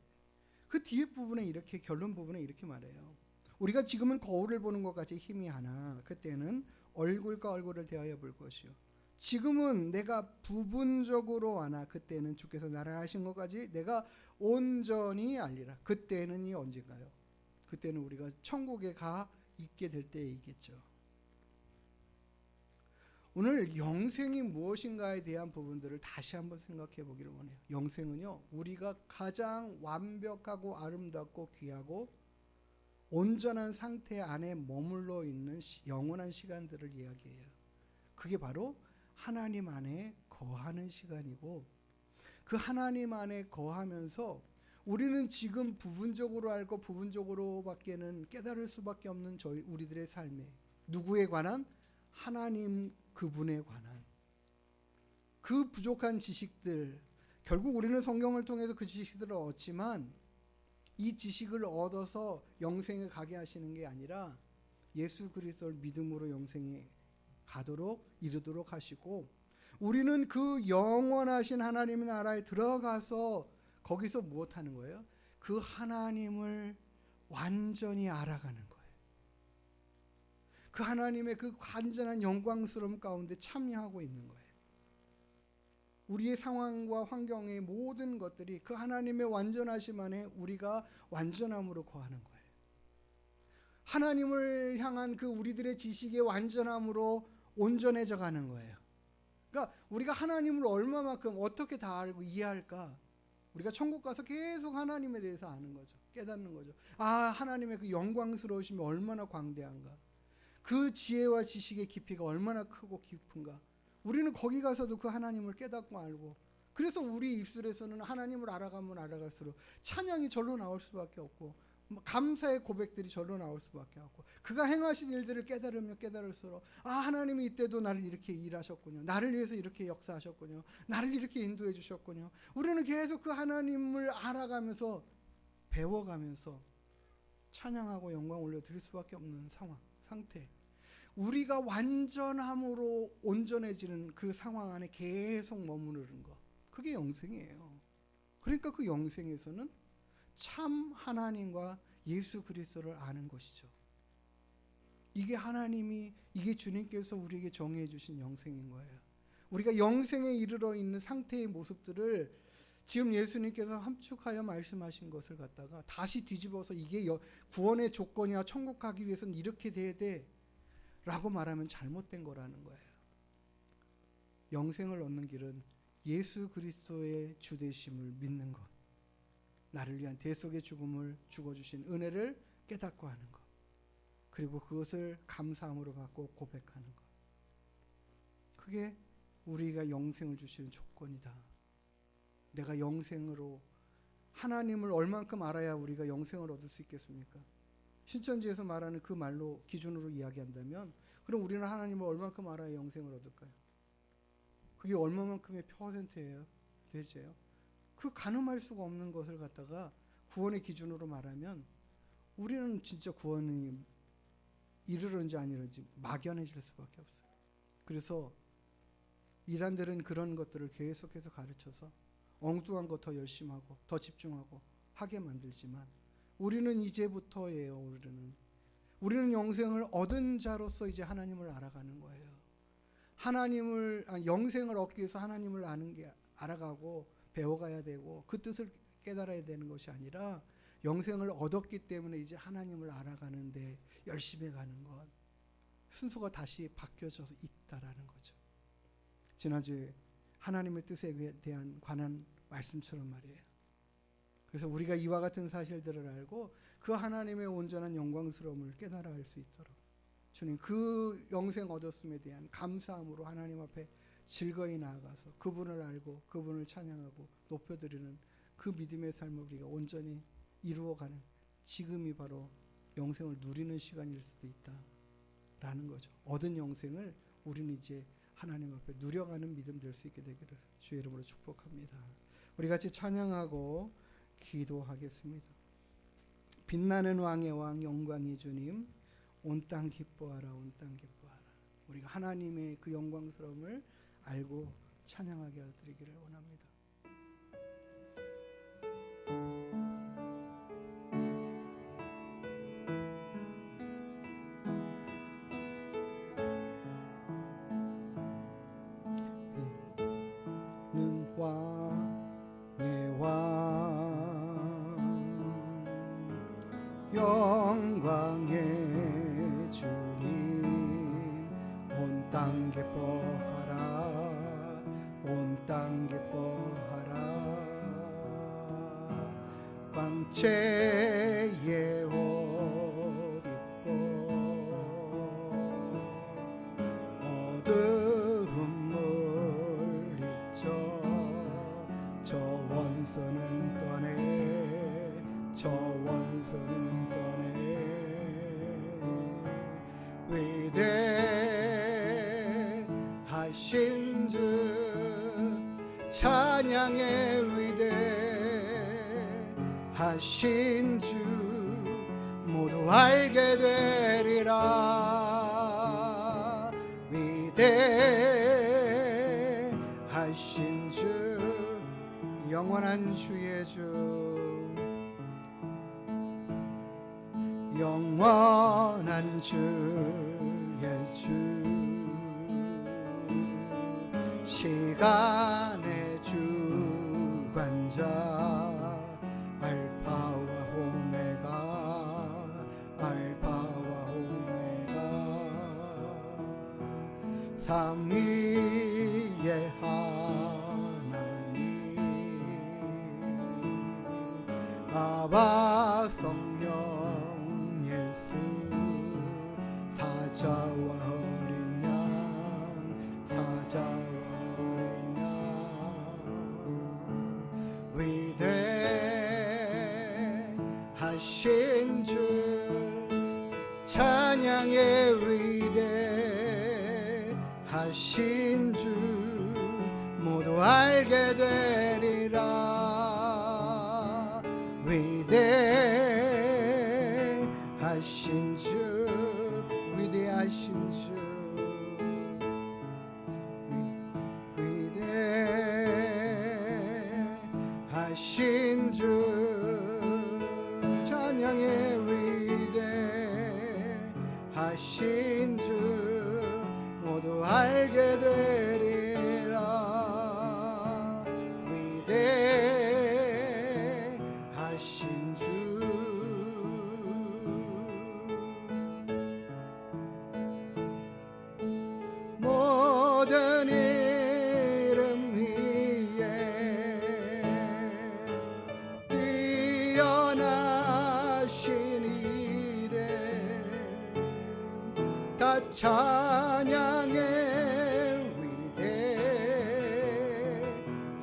그 뒤에 부분에 이렇게, 결론 부분에 이렇게 말해요. 우리가 지금은 거울을 보는 것 같이 희미하나 그때는 얼굴과 얼굴을 대하여 볼 것이요. 지금은 내가 부분적으로 아나 그때는 주께서 나를 하신 것까지 내가 온전히 알리라. 그때는 이 언젠가요? 그때는 우리가 천국에 가 있게 될 때이겠죠. 오늘 영생이 무엇인가에 대한 부분들을 다시 한번 생각해 보기를 원해요. 영생은요, 우리가 가장 완벽하고 아름답고 귀하고 온전한 상태 안에 머물러 있는 영원한 시간들을 이야기해요. 그게 바로 하나님 안에 거하는 시간이고, 그 하나님 안에 거하면서 우리는 지금 부분적으로 알고 부분적으로밖에는 깨달을 수밖에 없는 우리들의 삶에 누구에 관한? 하나님 그분에 관한 그 부족한 지식들, 결국 우리는 성경을 통해서 그 지식들을 얻지만 이 지식을 얻어서 영생에 가게 하시는 게 아니라 예수 그리스도를 믿음으로 영생에 이르도록 하시고, 우리는 그 영원하신 하나님의 나라에 들어가서 거기서 무엇하는 거예요? 그 하나님을 완전히 알아가는 거예요. 그 하나님의 그 완전한 영광스러움 가운데 참여하고 있는 거예요. 우리의 상황과 환경의 모든 것들이 그 하나님의 완전하심 안에 우리가 완전함으로 거하는 거예요. 하나님을 향한 그 우리들의 지식의 완전함으로 온전해져 가는 거예요. 그러니까 우리가 하나님을 얼마만큼 어떻게 다 알고 이해할까? 우리가 천국 가서 계속 하나님에 대해서 아는 거죠. 깨닫는 거죠. 아, 하나님의 그 영광스러우심이 얼마나 광대한가. 그 지혜와 지식의 깊이가 얼마나 크고 깊은가. 우리는 거기 가서도 그 하나님을 깨닫고 알고, 그래서 우리 입술에서는 하나님을 알아가면 알아갈수록 찬양이 절로 나올 수밖에 없고, 감사의 고백들이 절로 나올 수밖에 없고, 그가 행하신 일들을 깨달으면 깨달을수록 아, 하나님이 이때도 나를 이렇게 일하셨군요. 나를 위해서 이렇게 역사하셨군요. 나를 이렇게 인도해 주셨군요. 우리는 계속 그 하나님을 알아가면서 배워가면서 찬양하고 영광 올려드릴 수밖에 없는 상태. 우리가 완전함으로 온전해지는 그 상황 안에 계속 머무르는 것, 그게 영생이에요. 그러니까 그 영생에서는 참 하나님과 예수 그리스도를 아는 것이죠. 이게 주님께서 우리에게 정해 주신 영생인 거예요. 우리가 영생에 이르러 있는 상태의 모습들을 지금 예수님께서 함축하여 말씀하신 것을 갖다가 다시 뒤집어서 이게 구원의 조건이야, 천국 가기 위해서는 이렇게 돼야 돼 라고 말하면 잘못된 거라는 거예요. 영생을 얻는 길은 예수 그리스도의 주되심을 믿는 것, 나를 위한 대속의 죽음을 죽어주신 은혜를 깨닫고 하는 것, 그리고 그것을 감사함으로 받고 고백하는 것, 그게 우리가 영생을 주시는 조건이다. 내가 영생으로 하나님을 얼만큼 알아야 우리가 영생을 얻을 수 있겠습니까? 신천지에서 말하는 그 말로 기준으로 이야기한다면, 그럼 우리는 하나님을 얼만큼 알아야 영생을 얻을까요? 그게 얼마만큼의 퍼센트예요? 대체요? 그 가늠할 수가 없는 것을 갖다가 구원의 기준으로 말하면 우리는 진짜 구원이 이르는지 안 이르는지 막연해질 수밖에 없어요. 그래서 이단들은 그런 것들을 계속해서 가르쳐서 엉뚱한 거 더 열심히 하고 더 집중하고 하게 만들지만, 우리는 이제부터예요. 우리는 영생을 얻은 자로서 이제 하나님을 알아가는 거예요. 영생을 얻기 위해서 하나님을 알아가고 배워가야 되고 그 뜻을 깨달아야 되는 것이 아니라, 영생을 얻었기 때문에 이제 하나님을 알아가는데 열심히 가는 것, 순서가 다시 바뀌어져 있다라는 거죠. 지난주에 하나님의 뜻에 관한 말씀처럼 말이에요. 그래서 우리가 이와 같은 사실들을 알고 그 하나님의 온전한 영광스러움을 깨달아 알 수 있도록 주님 그 영생 얻었음에 대한 감사함으로 하나님 앞에 즐거이 나아가서 그분을 알고 그분을 찬양하고 높여드리는 그 믿음의 삶을 우리가 온전히 이루어가는 지금이 바로 영생을 누리는 시간일 수도 있다라는 거죠. 얻은 영생을 우리는 이제 하나님 앞에 누려가는 믿음 될 수 있게 되기를 주의 이름으로 축복합니다. 우리 같이 찬양하고 기도하겠습니다. 빛나는 왕의 왕 영광의 주님, 온 땅 기뻐하라, 온 땅 기뻐하라. 우리가 하나님의 그 영광스러움을 알고 찬양하게 하드리기를 원합니다. 빛는 왕의 왕 영광의 주님, 온 땅 기뻐하라, 온 땅 기뻐하라. 광채의 옷 입고 어두움 물리쳐 저 원수는 떠내, 저 원수는 떠내. 위대하신 주 찬양의 위대하신 주 모두 알게 되리라. 위대하신 주 영원한 주의 주, 영원한 주의 주, 시간의 주관자, 알파와 오메가, 알파와 오메가. 삼위의 하나님, 아바 성령 예수, 사자와 어린 양, 사자와 어린 양. 위대하신 주 찬양의 위대하신 주 모두 알게 되리라. 위대하신 주, 위대하신 주, 위대하신 주 찬양의 위대하신 주 모두 알게 되리라. 위대하신 주, 모든 이름 위에 뛰어나신 이름 다 찬양의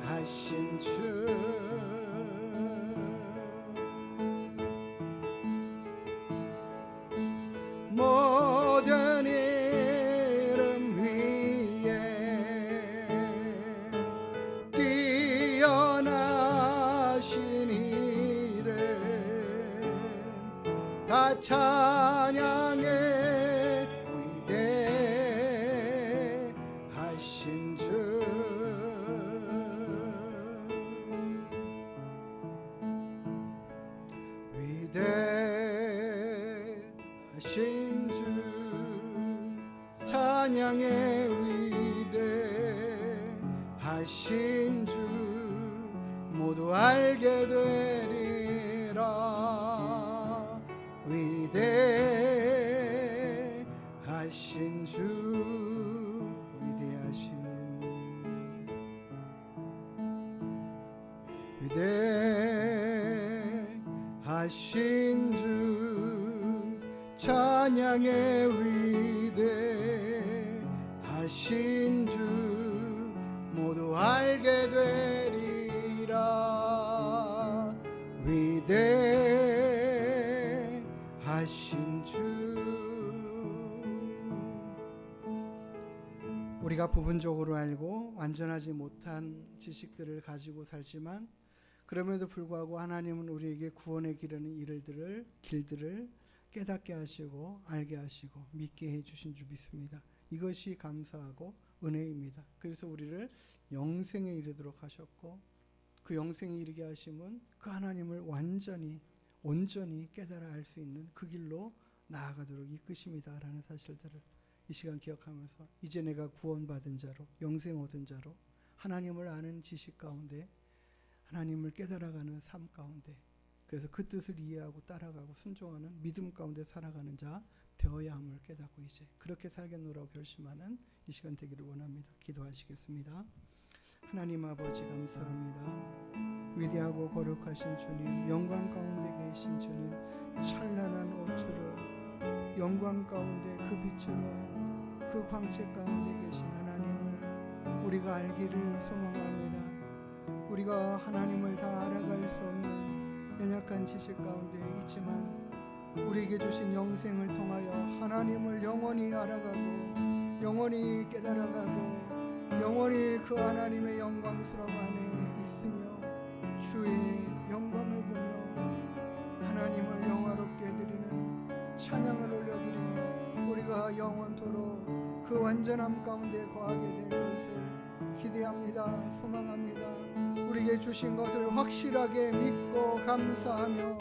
위대하신 주, 모든 이름 위에 뛰어나신 이름 다 찬양의 위대하신 주, 위대하신 주 찬양의 위대하신 주 모두 알게 되리라. 위대하신 주, 위대하신 주 찬양의 위대하신 주 모두 알게 되리라. 위대하신 거룩하신 주, 우리가 부분적으로 알고 완전하지 못한 지식들을 가지고 살지만 그럼에도 불구하고 하나님은 우리에게 구원의 길들을 깨닫게 하시고 알게 하시고 믿게 해주신 줄 믿습니다. 이것이 감사하고 은혜입니다. 그래서 우리를 영생에 이르도록 하셨고, 그 영생에 이르게 하심은 그 하나님을 온전히 깨달아 알 수 있는 그 길로 나아가도록 이끄십니다라는 사실들을 이 시간 기억하면서, 이제 내가 구원받은 자로, 영생 얻은 자로, 하나님을 아는 지식 가운데, 하나님을 깨달아가는 삶 가운데, 그래서 그 뜻을 이해하고 따라가고 순종하는 믿음 가운데 살아가는 자 되어야 함을 깨닫고 이제 그렇게 살겠노라고 결심하는 이 시간 되기를 원합니다. 기도하시겠습니다. 하나님 아버지 감사합니다. 위대하고 거룩하신 주님, 영광 가운데 계신 주님, 찬란한 옷으로 영광 가운데 그 빛으로 그 광채 가운데 계신 하나님을 우리가 알기를 소망합니다. 우리가 하나님을 다 알아갈 수 없는 연약한 지식 가운데 있지만 우리에게 주신 영생을 통하여 하나님을 영원히 알아가고 영원히 깨달아가고 영원히 그 하나님의 영광스러움 안에 있으며 주의 영광을 보며 하나님을 영화롭게 드리는 찬양을 올려드리며 우리가 영원토록 그 완전함 가운데 거하게 될 것을 기대합니다. 소망합니다. 우리에게 주신 것을 확실하게 믿고 감사하며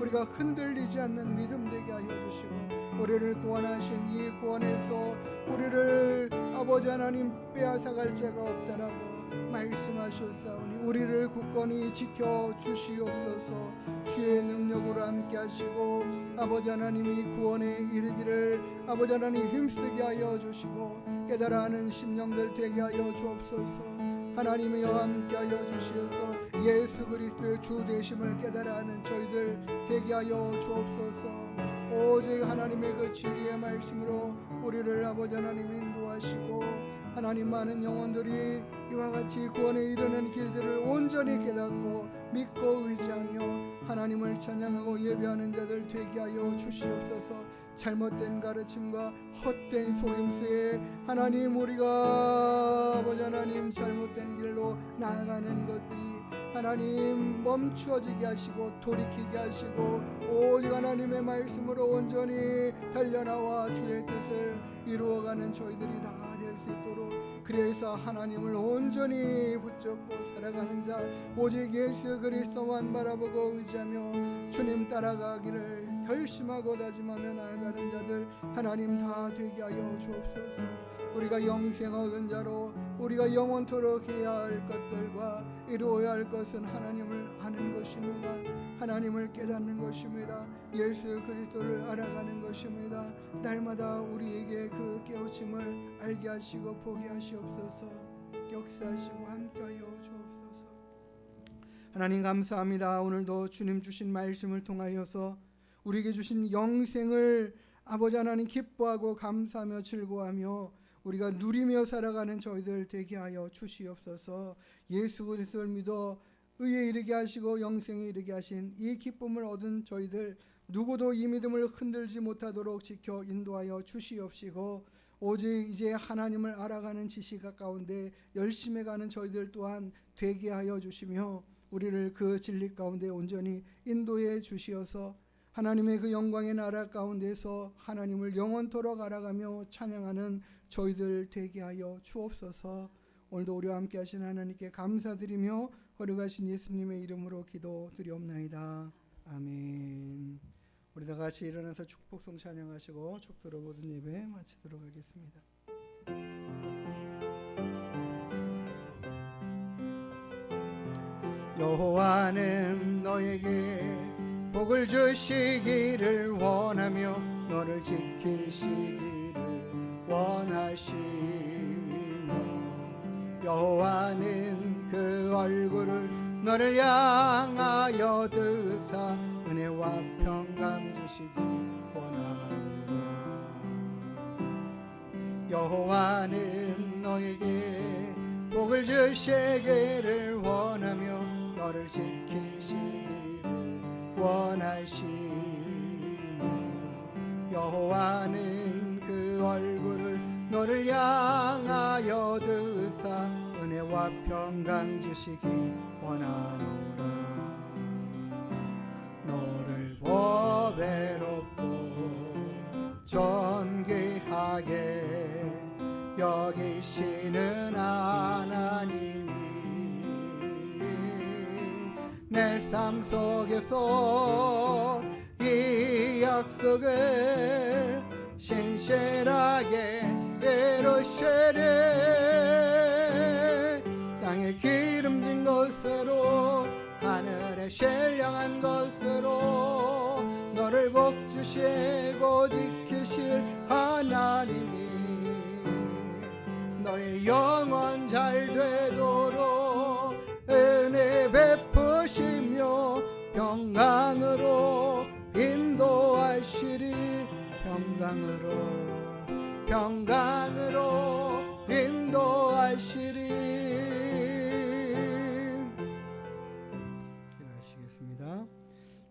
우리가 흔들리지 않는 믿음 되게 하여 주시고, 우리를 구원하신 이 구원에서 우리를 아버지 하나님 빼앗아갈 자가 없다라고 말씀하셨사오니 우리를 굳건히 지켜주시옵소서. 주의 능력으로 함께 하시고 아버지 하나님이 구원에 이르기를 아버지 하나님 힘쓰게 하여 주시고 깨달아 하는 심령들 되게 하여 주옵소서. 하나님이여 함께 하여 주시어서 예수 그리스도의 주 되심을 깨달아 하는 저희들 되게 하여 주옵소서. 오직 하나님의 그 진리의 말씀으로 우리를 아버지 하나님 인도하시고 하나님 많은 영혼들이 이와 같이 구원에 이르는 길들을 온전히 깨닫고 믿고 의지하며 하나님을 찬양하고 예배하는 자들 되게 하여 주시옵소서. 잘못된 가르침과 헛된 속임수에 하나님 우리가 아버지 하나님 잘못된 길로 나아가는 것들이 하나님 멈추어지게 하시고 돌이키게 하시고 오직 하나님의 말씀으로 온전히 달려나와 주의 뜻을 이루어가는 저희들이 다 될 수 있도록, 그래서 하나님을 온전히 붙잡고 살아가는 자 오직 예수 그리스도만 바라보고 의지하며 주님 따라가기를 결심하고 다짐하며 나아가는 자들 하나님 다 되게 하여 주옵소서. 우리가 영생 얻은 자로 우리가 영원토록 해야 할 것들과 이루어야 할 것은 하나님을 아는 것입니다. 하나님을 깨닫는 것입니다. 예수 그리스도를 알아가는 것입니다. 날마다 우리에게 그 깨우침을 알게 하시고 보게 하시옵소서. 역사하시고 함께하여 주옵소서. 하나님 감사합니다. 오늘도 주님 주신 말씀을 통하여서 우리에게 주신 영생을 아버지 하나님 기뻐하고 감사하며 즐거워하며 우리가 누리며 살아가는 저희들 되게 하여 주시옵소서. 예수 그리스도를 믿어 의에 이르게 하시고 영생에 이르게 하신 이 기쁨을 얻은 저희들 누구도 이 믿음을 흔들지 못하도록 지켜 인도하여 주시옵시고, 오직 이제 하나님을 알아가는 지식 가운데 열심히 가는 저희들 또한 되게 하여 주시며 우리를 그 진리 가운데 온전히 인도해 주시어서 하나님의 그 영광의 나라 가운데서 하나님을 영원토록 알아가며 찬양하는 저희들 되게 하여 주옵소서. 오늘도 우리와 함께 하신 하나님께 감사드리며 거룩하신 예수님의 이름으로 기도드리옵나이다. 아멘. 우리 다 같이 일어나서 축복송 찬양하시고 축도로 모든 예배 마치도록 하겠습니다. 여호와는 너에게 복을 주시기를 원하며 너를 지키시기를 원하시며 여호와는 그 얼굴을 너를 향하여 드사 은혜와 평강 주시기 원하노라. 여호와는 너에게 복을 주시기를 원하며 너를 지키시기를 원하시며 여호와는 그 얼굴을 너를 향하여 드사 은혜와 평강 주시기 원하노라. 너를 보배롭고 존귀하게 여기시는 하나님이 내 삶 속에서 이 약속을 신실하게 이루시리. 땅에 기름진 것으로 하늘에 신령한 것으로 너를 복주시고 지키실 하나님이 너의 영원 잘 되도록 은혜 베푸시며 평강으로 인도하시리. 평강으로 인도하시리. 기도하시겠습니다.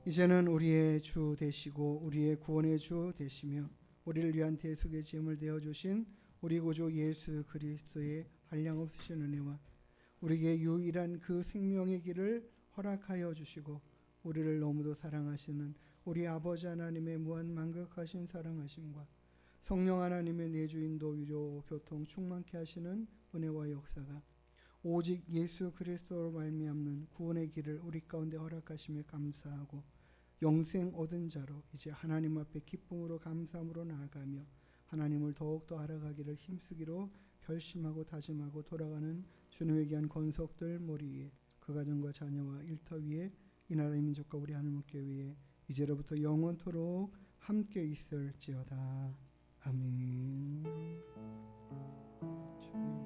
이제는 우리의 주 되시고 우리의 구원의 주 되시며 우리를 위한 대속의 제물 되어 주신 우리 구주 예수 그리스도의 한량없으신 은혜와 우리에게 유일한 그 생명의 길을 허락하여 주시고 우리를 너무도 사랑하시는 우리 아버지 하나님의 무한 만극하신 사랑하심과 성령 하나님의 내주 인도 위로 교통 충만케 하시는 은혜와 역사가 오직 예수 그리스도로 말미암는 구원의 길을 우리 가운데 허락하심에 감사하고 영생 얻은 자로 이제 하나님 앞에 기쁨으로 감사함으로 나아가며 하나님을 더욱더 알아가기를 힘쓰기로 결심하고 다짐하고 돌아가는 주님의 귀한 권속들 머리 위에 그 가정과 자녀와 일터 위에 이 나라의 민족과 우리 하나님께 위해 이제로부터 영원토록 함께 있을지어다. 아멘. 주님.